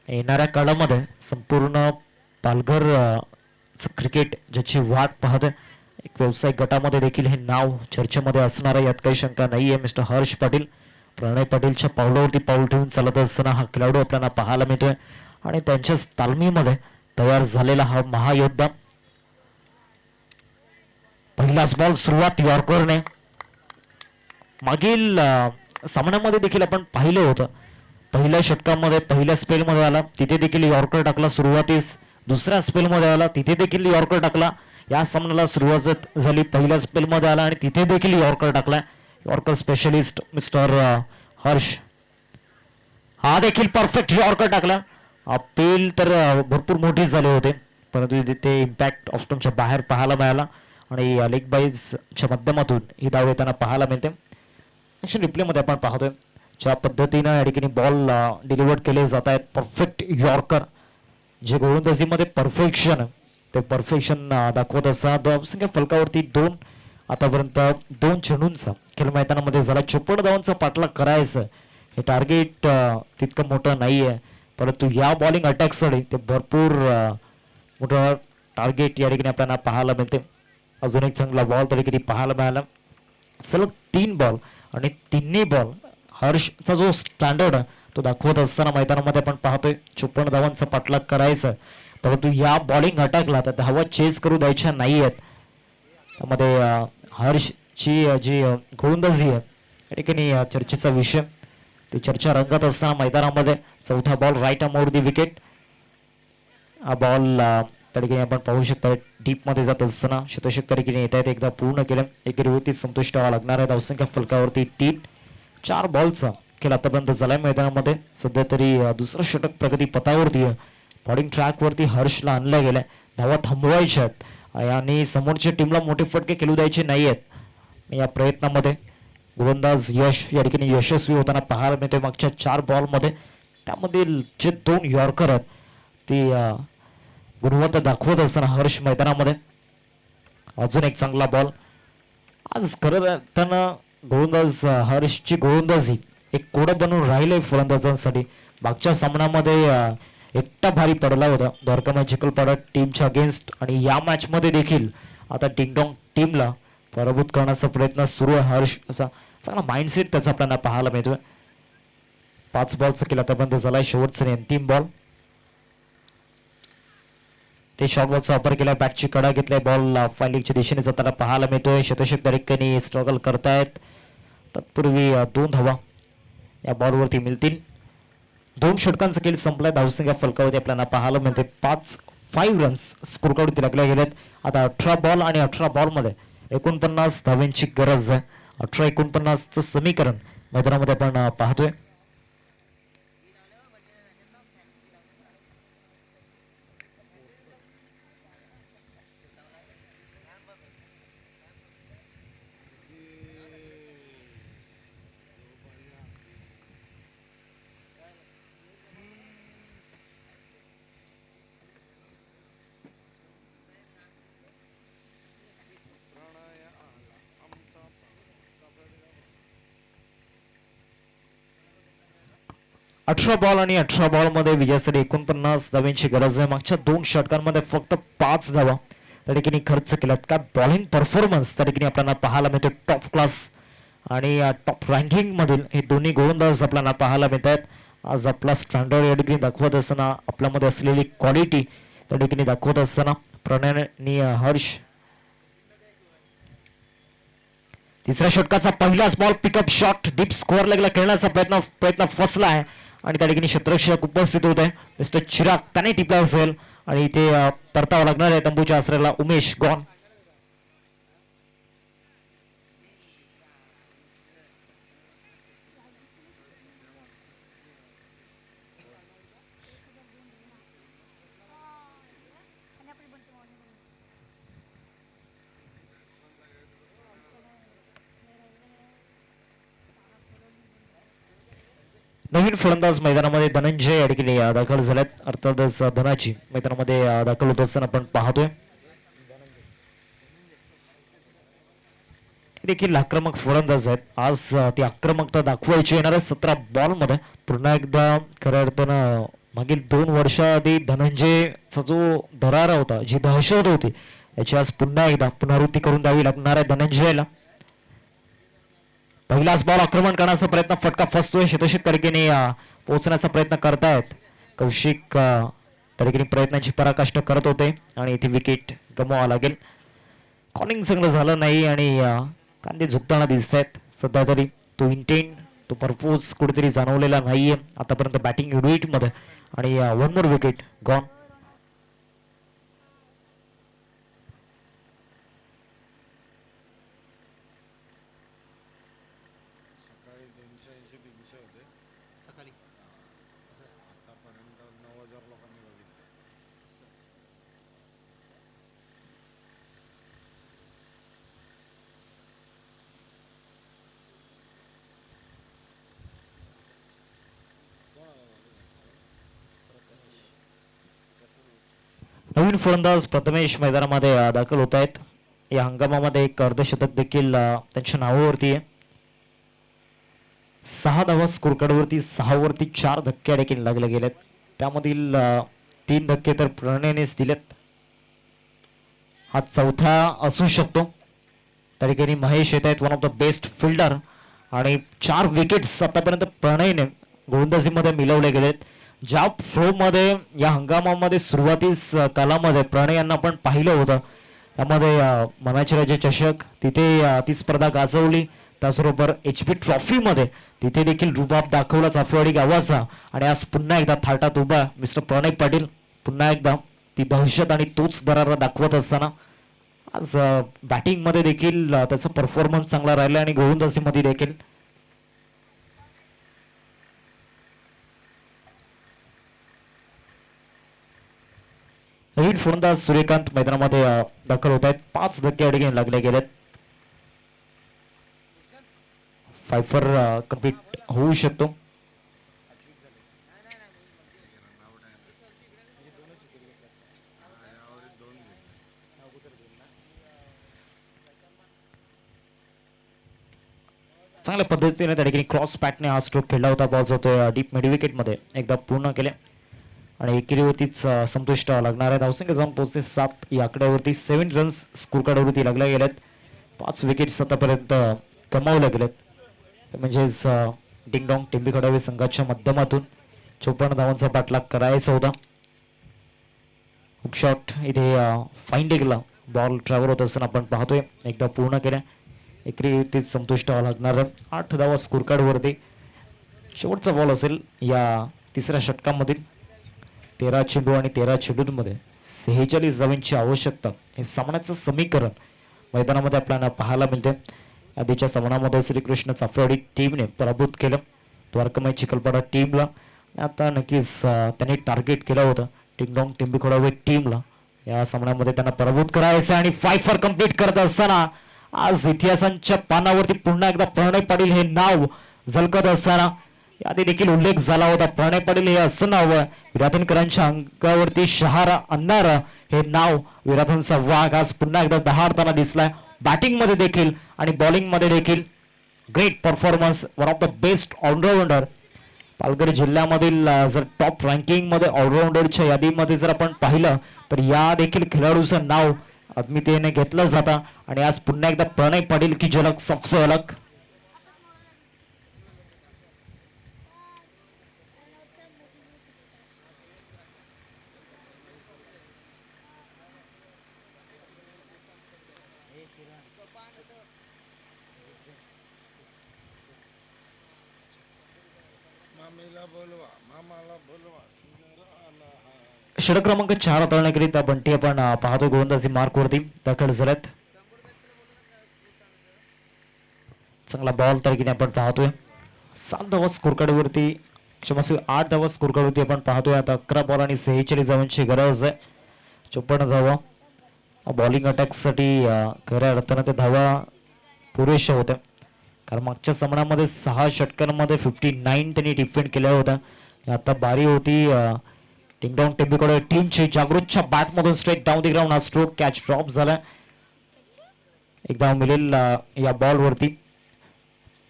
Speaker 1: येणाऱ्या काळामध्ये संपूर्ण पालघर क्रिकेट ज्याची वाट पाहत आहे. एक व्यावसायिक गटामध्ये देखील हे नाव चर्चेमध्ये असणार आहे यात काही शंका नाहीये. मिस्टर हर्ष पाटील प्रणय पाटीलच्या पावलावरती पाऊल ठेवून चालत असताना हा खेळाडू आपल्याला पाहायला मिळतोय आणि त्यांच्याच तालमीमध्ये तयार झालेला हा महायोद्धा. पहिलाच बॉल सुरुवात यॉर्करने. मागील सामन्यामध्ये देखील आपण पाहिलं होतं पहिल्या षटकामध्ये पहिल्या स्पेलमध्ये आला तिथे देखील यॉर्कर टाकला. सुरुवातीस दुसऱ्या स्पेलमध्ये आला तिथे देखील यॉर्कर टाकला. या सामन्याला सुरुवात झाली पहिल्या स्पेलमध्ये आला आणि तिथे देखील यॉर्कर टाकला. यॉर्कर स्पेशलिस्ट मिस्टर हर्ष हा देखील परफेक्ट यॉर्कर टाकला. अपील तर भरपूर मोठी झाले होते परंतु तिथे इम्पॅक्ट ऑफ स्टंपच्या बाहेर पाहायला मिळाला आणि लेग बाईजच्या माध्यमातून ही धाव येताना पाहायला मिळते. ॲक्शन रिप्लेमध्ये आपण पाहतोय ज्या पद्धतीनं या ठिकाणी बॉल डिलिव्हर्ड केले जात आहेत. परफेक्ट यॉर्कर जे गोलंदाजीमध्ये परफेक्शन ते परफेक्शन दाखवत असताना धावसंख्या फलकावरती आतापर्यंत 2 चेंडूंचा खेळ मैदानामध्ये झाला. 54 धावांचा पाठलाग करायचं हे टार्गेट तितकं मोठं नाही आहे, परंतु या बॉलिंग अटॅकसाठी ते भरपूर मोठं टार्गेट या ठिकाणी आपल्याला पाहायला मिळते. अजून एक चांगला बॉल त्या ठिकाणी पाहायला मिळाला. सलग 3 बॉल आणि तिन्ही बॉल हर्षचा जो स्टँडर्ड तो दाखवत असताना मैदानामध्ये आपण पाहतोय. 54 धावांचा पाठलाग करायचा, परंतु या बॉलिंग अटॅकला तर धावा चेस करू द्यायच्या नाही आहेत. त्यामध्ये हर्षची जी गोलंदाजी आहे या ठिकाणी चर्चेचा विषय. ती चर्चा रंगत असताना मैदानामध्ये चौथा बॉल राईट आर्मवरती विकेट. हा बॉल त्या ठिकाणी आपण पाहू शकता डीपमध्ये जात असताना शतषक त्या ठिकाणी येत आहेत. एकदा पूर्ण केलं. एकेरीवरती संतुष्ट व्हावं लागणार आहे. धावसंख्या फलकावरती 3. 4 बॉलचा खेळ आतापर्यंत झालाय मैदानामध्ये. सध्या तरी दुसरं षटक प्रगती पथावरती आहे. बॉलिंग ट्रॅकवरती हर्षला आणलं गेलंय. धावा थांबवायच्या आहेत आणि समोरच्या टीमला मोठे फटके खेळू द्यायचे नाही आहेत. या प्रयत्नामध्ये गोलंदाज यश या ठिकाणी यशस्वी होताना पाहायला मिळते. मागच्या 4 बॉलमध्ये त्यामधील जे 2 यॉर्कर आहेत ती गुणवत्ता दाखवत असताना हर्ष मैदानामध्ये. अजून एक चांगला बॉल. आज खरं त्यांना गोलंदाज हर्षची गोलंदाजी एक कोडं बनून राहिले फलंदाजांसाठी. मागच्या सामन्यामध्ये एकटा भारी पडला होता द्वारका मॅजिकल पडत टीमच्या अगेन्स्ट, आणि या मॅचमध्ये देखील आता डिंगडॉंग टीमला पराभूत करण्याचा प्रयत्न सुरू आहे. हर्ष असा चांगला माइंडसेट त्याचा आपल्याला पाहायला मिळतोय. 5 बॉलचा खेळ आतापर्यंत झालाय. शेवटचा आणि अंतिम बॉल. ते शॉर्ट बॉलचा वापर केला. बॅटची कडा घेतलाय. बॉल फायलिंगच्या दिशेने जाताना पाहायला मिळतोय. शतषक त्या ठिकाणी स्ट्रगल करतायत. तत्पूर्वी 2 धावा या बॉलवरती मिळतील. 2 षटकांचा खेळ संपलाय. धावसंख्या फलकावरती आपल्याला पाहायला मिळते 5 रन्स स्कोरकार्डवरती लागल्या गेलेत. आता 18 बॉल आणि 18 बॉलमध्ये 49 धावांची गरज आहे. 18-49चं समीकरण मैदानामध्ये आपण पाहतोय. अठरा बॉल आणि 18 बॉलमध्ये विजयासाठी 49 धावांची गरज आहे. मागच्या 2 षटकांमध्ये फक्त 5 धावा त्या ठिकाणी खर्च केल्यात. काय बॉलिंग परफॉर्मन्स त्या ठिकाणी आपल्याला पाहायला मिळतो. टॉप क्लास आणि टॉप रँकिंग मधील हे दोन्ही गोलंदाज आपल्याला पाहायला मिळत आहेत. आज आपला स्टँडर्ड या ठिकाणी दाखवत असताना आपल्यामध्ये असलेली क्वालिटी त्या ठिकाणी दाखवत असताना प्रणय आणि हर्ष. तिसऱ्या षटकाचा पहिलाच ball pick up shot deep square लेगला खेळण्याचा प्रयत्न फसला आहे आणि त्या ठिकाणी क्षेत्ररक्षक उपस्थित होते. मिस्टर चिराग त्याने टिपला असेल आणि इथे परतावा लागणार आहे तंबूच्या आसऱ्याला. उमेश गॉन. नवीन फलंदाज मैदानामध्ये धनंजय या ठिकाणी दाखल झाल्यात. अर्थातच धनाची मैदानामध्ये दाखल होत असताना आपण पाहतोय. देखील आक्रमक फलंदाज आहेत. आज ती आक्रमकता दाखवायची येणार आहे 17 बॉलमध्ये. पुन्हा एकदा खऱ्या अर्थानं मागील 2 वर्षाआधी धनंजयचा जो दरारा होता, जी दहशत होती, याची आज पुन्हा एकदा पुनरावृत्ती करून द्यावी लागणार आहे धनंजयला. पहिलाच बॉल आक्रमण करण्याचा प्रयत्न, फटका फसतोय. शतषक तरीकेने पोहोचण्याचा प्रयत्न करतायत कौशिक. तरीकेने प्रयत्नाची पराकाष्ठा करत होते आणि इथे विकेट गमवावा लागेल. कॉलिंग चांगलं झालं नाही आणि कांदे झुकताना दिसत आहेत. सध्या तरी तो इंटेंट, तो पर्पोज कुठेतरी जाणवलेला नाहीये आतापर्यंत बॅटिंग युनिटमध्ये. आणि 1 मोर विकेट गॉन. नवीन फलंदाज प्रथमेश मैदानामध्ये दाखल होत आहेत. या हंगामामध्ये एक अर्धशतक देखील त्यांच्या नावावरती आहे. 6 धावा स्कोर कार्डवरती 6 वरती 4 धक्के देखील लागले गेलेत. त्यामधील 3 धक्के तर प्रणयनेच दिलेत. हा चौथा असू शकतो. त्या ठिकाणी महेश येत आहेत, one of the best fielder, आणि 4 विकेट्स आतापर्यंत प्रणयने गोलंदाजीमध्ये मिळवले गेलेत. ज्या फ्लो मध्ये या हंगामामध्ये सुरुवातीस कालामध्ये प्रणय यांना आपण पाहिलं होतं, त्यामध्ये मनाचे राजे चषक तिथे ती स्पर्धा गाजवली. त्याचबरोबर HP ट्रॉफीमध्ये तिथे देखील रुबाब दाखवला चाफेवाडी गावाचा, आणि आज पुन्हा एकदा थाटात उभा मिस्टर प्रणय पाटील. पुन्हा एकदा ती दहशत आणि तोच दरारा दाखवत असताना आज बॅटिंग मध्ये देखील त्याचा परफॉर्मन्स चांगला राहिला आणि गोलंदाजीमध्ये देखील. नवीन फलंदाज सूर्यकांत मैदानामध्ये दाखल होत आहेत. 5 धक्के अडीने लागले गेलेत. फायफर कंप्लीट होऊ शकतो. चांगल्या पद्धतीने त्या ठिकाणी क्रॉस पॅटने हा स्ट्रोक खेळला होता. बॉल जातोय डीप मिड विकेट मध्ये, एकदा पूर्ण केले आणि एकेरीवरतीच संतुष्ट लागणार आहे. धावसंख्या जाऊन पोहोचते 7 या आकड्यावरती. 7 रन्स स्कोर कार्डवरती लागल्या गेलेत. 5 विकेट्स आतापर्यंत गमावल्या गेलेत. म्हणजेच डिंगडॉंग टिंबी खडावे संघाच्या माध्यमातून 54 धावांचा पाठलाग करायचा होता. हुक शॉट इथे फाईन डेगला बॉल ट्रॅव्हल होत असताना आपण पाहतोय, एकदा पूर्ण केल्या. एकेरीवरतीच संतुष्ट लागणार आहे. 8 धावा स्कोर कार्डवरती. शेवटचा बॉल असेल या तिसऱ्या षटकामधील. 13 चेंडू आणि 13 चेंडूंमध्ये 46 धावांची आवश्यकता, हे सामन्याचं समीकरण मैदानामध्ये आपल्याला पाहायला मिळते. आधीच्या सामन्यामध्ये श्रीकृष्ण चाफेवाडी टीमने पराभूत केलं द्वारकामाई चिखलपाडा टीमला. आता नक्कीच त्यांनी टार्गेट केलं होतं टिंगडॉंग टिंबी खोडावे टीमला. या सामन्यामध्ये त्यांना पराभूत करायचं आणि 5 फॉर कंप्लीट करत असताना आज इतिहासांच्या पानावरती पुन्हा एकदा प्रणय पाटील हे नाव झलकत असताना याआधी देखील उल्लेख झाला होता. प्रणय पाटील हे असं नाव विराथनकरांच्या अंगावरती शहारा आणणारं हे नाव. विराथनचा वाघ आज पुन्हा एकदा दहाडताना दिसलाय. बॅटिंग मध्ये देखील आणि बॉलिंग मध्ये देखील great performance. One of the best allrounder Palghar जिल्ह्यामधील. जर टॉप रँकिंग मध्ये ऑलराऊंडरच्या यादीमध्ये जर आपण पाहिलं तर या देखील खेळाडूचं नाव आत्मीयतेने घेतलं जातं. आणि आज पुन्हा एकदा प्रणय पाटील की झलक सबसे अलग. षटक क्रमांक 4 हाताळण्याकरिता बंटी आपण पाहतो गोलंदाजी मार्कवरती दाखल झालेत. चांगला बॉल तरीके आपण पाहतोय. 7 धावा स्कोर कार्डवरती, क्षमस्व 8 धावा स्कोर कार्डवरती आपण पाहतोय. आता 11 बॉल आणि 46 धावांची गरज आहे. 54 धावा बॉलिंग अटॅकसाठी खऱ्या अर्थानं ते धावा पुरेशा होत्या, कारण मागच्या सामन्यामध्ये 6 षटकांमध्ये 59 त्यांनी डिफेंड केल्या होत्या. आता बारी होती टिंगडॉंग टिंबीकडे टीमची. जागृतच्या बॅटमधून स्ट्रेट डाऊन दी ग्राउंड हा स्ट्रोक कॅच ड्रॉप झाला. एकदा मिळेल या बॉलवरती.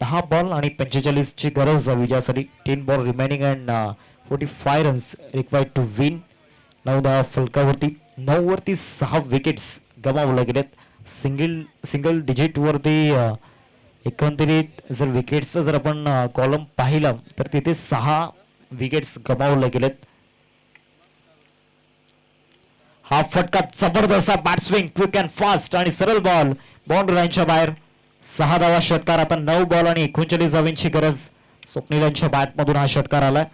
Speaker 1: 10 बॉल आणि 45 ची गरज विजयासाठी. 10 ball remaining and 45 runs required to win. 9 धावा फलकावरती. 9 वरती 6 विकेट्स गमावले गेलेत. सिंगल डिजिट वरती एकंदरीत जर विकेट्सचा जर आपण कॉलम पाहिला तर तिथे 6 विकेट्स गमावले गेलेत. हा फटका जबरदस्त bat swing, quick and fast आणि सरळ बॉल बाउंड्री लाईनच्या बाहेर. 6 धावा षटकार. आता 9 बॉल आणि 39 धावांची गरज. स्वप्नील यांच्या बॅटमधून हा षटकार आलाय.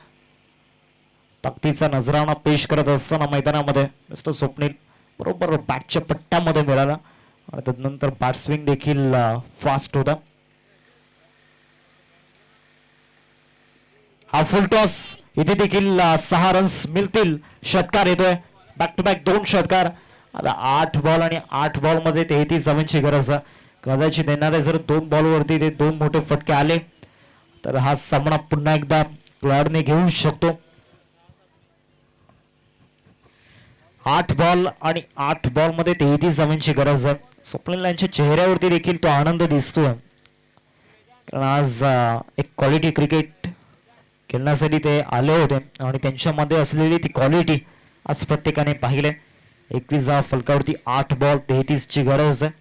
Speaker 1: ताकदीचा नजराणा पेश करत असताना मैदानामध्ये मिस्टर स्वप्नील बरोबर बॅटच्या पट्ट्यामध्ये मिळाला आणि त्यानंतर बॅट स्विंग देखील फास्ट होता. हा फुल टॉस, इथे देखील 6 रन्स मिळतील. षटकार येतोय बॅक टू बॅक 2 षटकार. आता 8 बॉल आणि 8 बॉल मध्ये 33 धावांची गरज. कदाचित येणारे जर 2 बॉल वरती ते 2 मोठे फटके आले तर हा सामना पुन्हा एकदा प्लॅडने घेऊ शकतो. 8 बॉल आणि 8 बॉल मध्ये 33 धावांची गरज आहे. स्वप्नील यांच्या चेहऱ्यावरती देखील तो आनंद दिसतोय, कारण आज एक क्वालिटी क्रिकेट खेळण्यासाठी ते आले होते आणि त्यांच्यामध्ये असलेली ती क्वालिटी आज प्रत्येकाने पाहिले. 21 धावा फलकावरती, 8 बॉल 33 ची गरज आहे.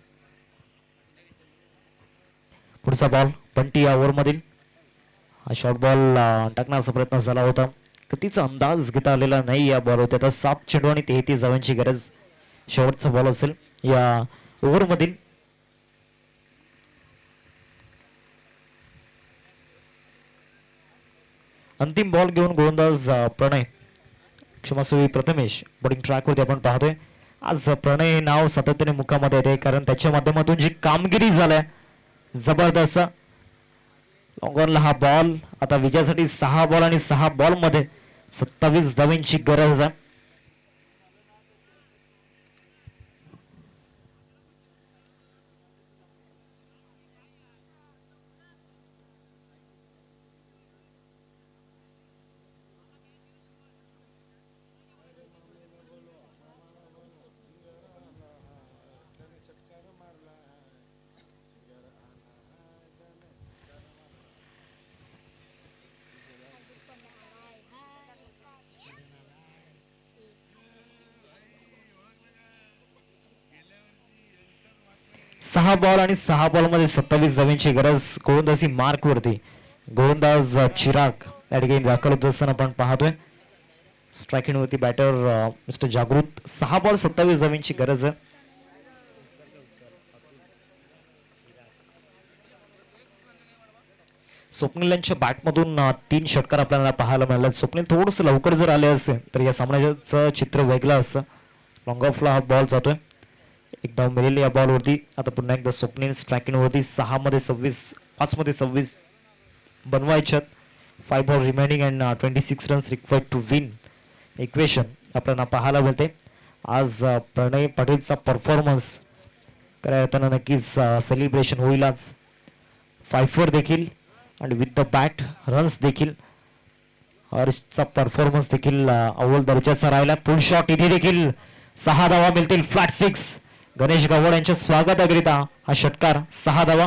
Speaker 1: पुढचा बॉल पंटी या ओव्हरमधील हा शॉर्ट बॉल टाकण्याचा प्रयत्न झाला होता, तिचा अंदाज घेता आलेला नाही या बॉल होत्या. आता 7 चेंडू आणि 33 धावांची गरज. शेवटचा बॉल असेल या ओव्हरमधील. अंतिम बॉल घेऊन गोलंदाज प्रणय, क्षमस्वी प्रथमेश बॉलिंग ट्रॅकवरती आपण पाहतोय. आज प्रणय हे नाव सातत्याने मुखामध्ये येते, कारण त्याच्या माध्यमातून जी कामगिरी झाल्या जबरदस्त. लॉंगॉनला हा बॉल आता विजयासाठी 6 बॉल आणि 6 बॉल मध्ये 27 धावांची गरज आहे. सहा बॉल आणि 6 बॉल मध्ये 27 धावांची गरज. गोलंदाजी मार्क वरती गोलंदाज चिराग या ठिकाणी दाखल होत असताना आपण पाहतोय. स्ट्रायकिंग वरती बॅटर मिस्टर जागृत. 6 बॉल 27 धावांची गरज आहे. स्वप्नील यांच्या बॅटमधून 3 षटकार आपल्याला पाहायला मिळाले. स्वप्नील थोडस लवकर जर आले असते तर या सामन्याचं चित्र वेगळं असतं. लॉंग ऑफला हा बॉल जातोय, एकदा मिळेल या बॉल वरती. आता पुन्हा एकदा स्वप्नील स्ट्रायकिंग वरती. 6 मध्ये 26, 5 मध्ये 26 बनवायच्यात. 5 ball remaining and 26 runs required to win equation आपल्याला पाहायला मिळते. आज प्रणय पाटीलचा परफॉर्मन्स करायला नक्कीच सेलिब्रेशन होईल आज. 5 वर देखील आणि विथ द बॅट रन्स देखील. हर्षचा परफॉर्मन्स देखील अव्वल दर्जाचा राहिला. पुल शॉट इथे देखील 6 धावा मिळतील. फ्लॅट 6. गणेश गावड यांच्या स्वागताकरिता हा षटकार. 6 धावा.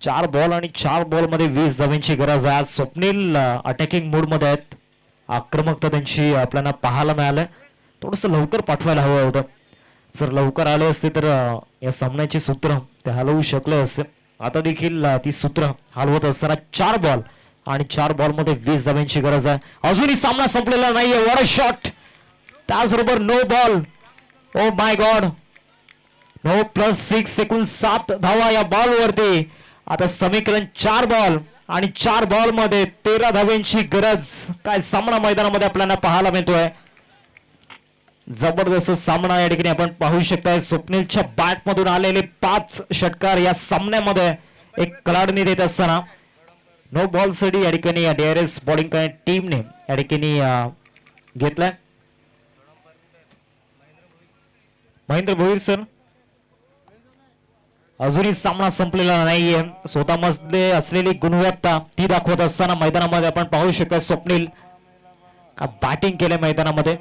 Speaker 1: 4 बॉल आणि 4 बॉल मध्ये 20 धावांची गरज आहे. आज स्वप्नील अटॅकिंग मूड मध्ये आहेत. आक्रमकता त्यांची आपल्याला पाहायला मिळालं. थोडस लवकर पाठवायला हवं होतं. जर लवकर आले असते तर या सामन्याची सूत्र ते हलवू शकले असते. आता देखील ती सूत्र हलवत असताना 4 बॉल आणि 4 बॉल मध्ये 20 धावांची गरज आहे. अजूनही सामना संपलेला नाहीये. What a shot. त्याचबरोबर no ball. Oh my god. No +6 एकूण 7 धावा या बॉल वरती. आता समीकरण 4 बॉल आणि 4 बॉल मध्ये 13 धावांची गरज. काय सामना मैदानामध्ये आपल्याला पाहायला मिळतोय. जबरदस्त सामना या ठिकाणी आपण पाहू शकताय. स्वप्नीलच्या बॅट मधून आलेले 5 षटकार या सामन्यामध्ये एक कलाडणी देत असताना नो बॉल साठी या ठिकाणी DRS बॉलिंग टीमने या ठिकाणी घेतलाय. महेंद्र भोईर सर, अजूनही सामना संपलेला नाहीये. स्वतःमध्ये असलेली गुणवत्ता ती दाखवत असताना मैदानामध्ये आपण पाहू शकता स्वप्नील का बॅटिंग केले मैदानामध्ये.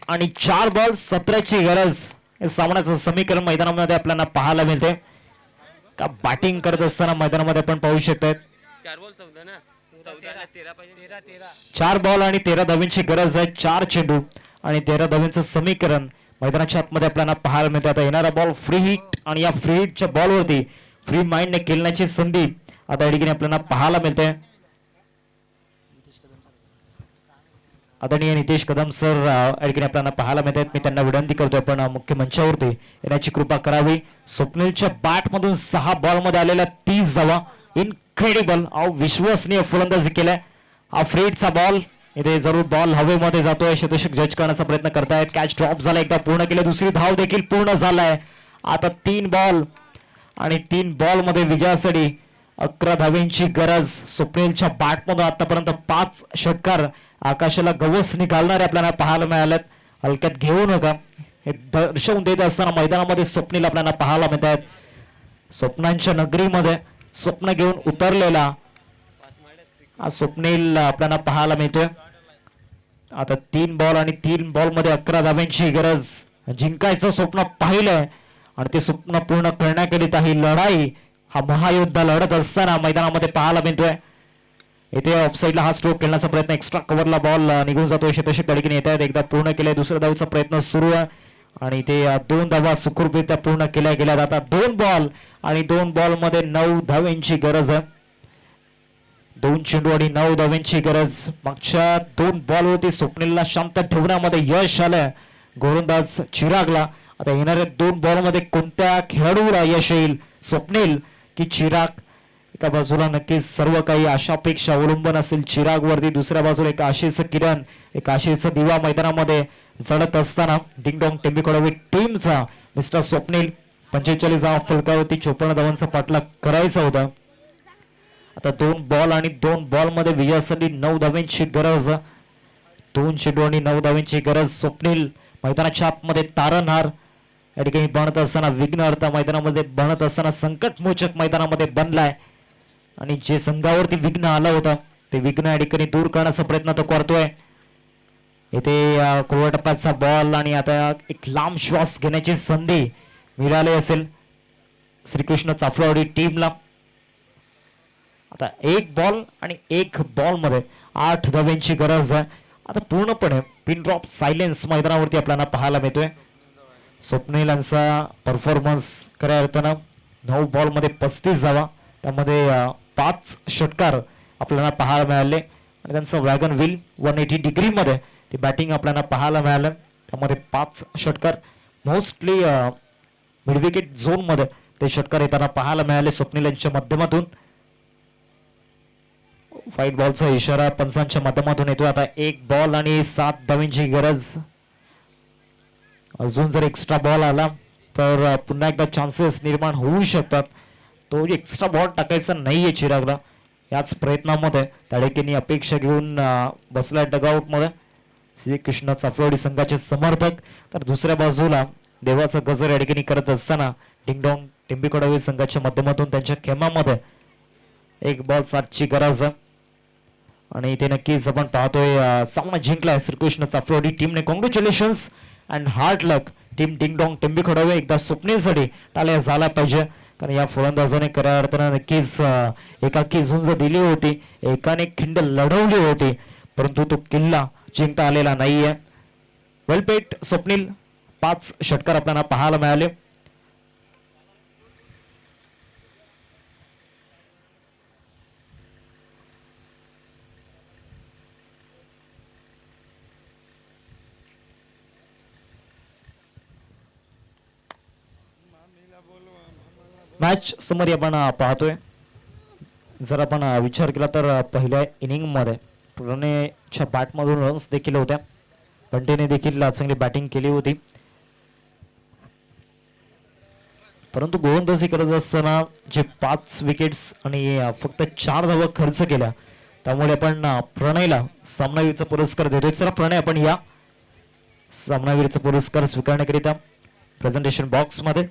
Speaker 1: आणि 4 बॉल 17 ची गरज. हे सामन्याचं समीकरण मैदानामध्ये आपल्याला पाहायला मिळते. का बॅटिंग करत असताना मैदानामध्ये आपण पाहू शकतात. 4 बॉल आणि 13 धावांची गरज आहे. 4 चेंडू आणि 13 धावांचं समीकरण मैदानाच्या आतमध्ये आपल्याला पाहायला मिळते. आता येणारा बॉल फ्री हिट आणि या फ्री हिटच्या बॉलवरती फ्री माइंडने खेळण्याची संधी आता या ठिकाणी आपल्याला पाहायला मिळते. आदरणीय नितेश कदम सर ठिकाणी आपल्याला पाहायला मिळत आहेत. मी त्यांना विनंती करतोय पण मुख्य मंचावरती येण्याची कृपा करावी. स्वप्नीलच्या बॅट मधून 6 बॉल मध्ये आलेल्या 30 धावा. इनक्रेडिबल, अविश्वसनीय फलंदाजी केलाय. हा फ्रीडचा बॉल इथे जरूर बॉल हवेमध्ये जातोय. शतशक जज करण्याचा प्रयत्न करतायत. कॅच ड्रॉप झाला, एकदा पूर्ण केलं. दुसरी धाव देखील पूर्ण झालाय. आता 3 बॉल आणि 3 बॉल मध्ये विजयासाठी 11 धावेंची गरज. स्वप्नीलच्या बॅटमधून आतापर्यंत 5 षटकार आकाशाला गवस निघालणारे आपल्याला पाहायला मिळालेत. हलक्यात घेऊ नका हे दर्शवून देत असताना मैदानामध्ये स्वप्नील आपल्याला पाहायला मिळत आहेत. स्वप्नांच्या नगरीमध्ये स्वप्न घेऊन उतरलेला हा स्वप्नील आपल्याला पाहायला मिळतोय. आता 3 बॉल आणि 3 बॉल मध्ये 11 धाव्यांची गरज. जिंकायचं स्वप्न पाहिलंय आणि ते स्वप्न पूर्ण करण्याकरिता ही लढाई, हा महायुद्ध लढत असताना मैदानामध्ये पाहायला मिळतोय. इथे ऑफसाईडला हा स्ट्रोक खेळण्याचा प्रयत्न, एक्स्ट्रा कव्हरला बॉल निघून जातोय. शतशक कडकीने येत आहेत. एकदा पूर्ण केलंय. दुसऱ्या धावेचा प्रयत्न सुरू आहे आणि इथे 2 धावा सुखरूपरित्या पूर्ण केल्या गेल्यात. आता 2 बॉल आणि 2 बॉल मध्ये 9 धाव्यांची गरज आहे. 2 चेंडू आणि 9 धाव्यांची गरज. मागच्या 2 बॉलवरती स्वप्नीलला शांत ठेवण्यामध्ये यश आलंय गोलंदाज चिरागला. आता येणाऱ्या 2 बॉलमध्ये कोणत्या खेळाडूला यश येईल, स्वप्नील की चिराग? एका बाजूला नक्कीच सर्व काही आशापेक्षा अवलंबून असेल चिरागवरती. दुसऱ्या बाजूला एक आशेचं किरण, एक आशेचा दिवा मैदानामध्ये जळत असताना डिंगडॉंग टेंबीकडे टीमचा मिस्टर स्वप्नील 45 धावा फलकावरती 54 धावांचा पाठलाग करायचा होता. आता 2 बॉल आणि 2 बॉल मध्ये विजयासाठी 9 धाव्यांची गरज. 2 चेंडू आणि 9 धाव्यांची गरज. स्वप्नील मैदानाच्या आतमध्ये तारणहार या ठिकाणी बनत असताना, विघ्न अर्थ मैदानामध्ये बनत असताना संकटमोचक मैदानामध्ये बनलाय आणि जे संघावरती विघ्न आलं होतं ते विघ्न या ठिकाणी दूर करण्याचा प्रयत्न तो करतोय. इथे कोवळ्या टप्प्याचा बॉल आणि आता एक लांब श्वास घेण्याची संधी मिळाली असेल श्रीकृष्ण चाफळवाडी टीमला. आता 1 बॉल आणि 1 बॉल मध्ये 8 धाव्यांची गरज आहे. आता पूर्णपणे पिन ड्रॉप सायलेन्स मैदानावरती आपल्याला पाहायला मिळतोय. स्वप्नीलांचा परफॉर्मन्स खऱ्या अर्थानं 9 बॉल मध्ये 35 धावा, त्यामध्ये 5 षटकार आपल्याला पाहायला मिळाले आणि त्यांचं वॅगन व्हील 180 डिग्री मध्ये ते बॅटिंग आपल्याला पाहायला मिळालं. त्यामध्ये 5 षटकार मोस्टली मिडविकेट झोन मध्ये ते षटकार येताना पाहायला मिळाले स्वप्नील यांच्या माध्यमातून. व्हाईट बॉलचा इशारा पंचांच्या माध्यमातून येतो. आता 1 बॉल आणि 7 धावांची गरज. अजून जर एक्स्ट्रा बॉल आला तर पुन्हा एकदा चान्सेस निर्माण होऊ शकतात. तो एक्स्ट्रा बॉल टाकायचा नाहीये चिरागला. याच प्रयत्नामध्ये ताडेकेनी अपेक्षा घेऊन बसलाय डगआउट मध्ये श्रीकृष्ण चाफळवाडी संघाचे समर्थक. तर दुसऱ्या बाजूला देवाचा गजर या ठिकाणी करत असताना डिंगडॉंग टिंबीकडवे संघाच्या माध्यमातून त्यांच्या खेमामध्ये 1 बॉल 7 ची गरज आणि इथे नक्कीच आपण पाहतोय सामना जिंकलाय श्रीकृष्ण चाफळवाडी टीमने. Congratulations and hard luck team ding dong Timbi Khadve. एकदा स्वप्नीलसाठी टाळ्या झाला पाहिजे कारण या फलंदाजाने खऱ्या अर्थानं नक्कीच एकाकी झुंज दिली होती, एकाने खिंड लढवली होती, परंतु तो किल्ला जिंकता आलेला नाहीये. वेलपेट स्वप्नील. 5 षटकार आपल्याला पाहायला मिळाले. मॅच समरी आपण पाहतोय. जर आपण विचार केला तर पहिल्या इनिंग मध्ये प्रणयच्या बॅटमधून रन्स देखील होत्या. बंटेने देखील चांगली बॅटिंग केली होती, परंतु गोलंदाजी करत असताना जे 5 विकेट्स आणि फक्त 4 धावा खर्च केल्या त्यामुळे आपण प्रणयला सामनावीरचा पुरस्कार देतोय. चला प्रणय आपण या सामनावीरचा पुरस्कार स्वीकारण्याकरिता प्रेझेंटेशन बॉक्स मध्ये.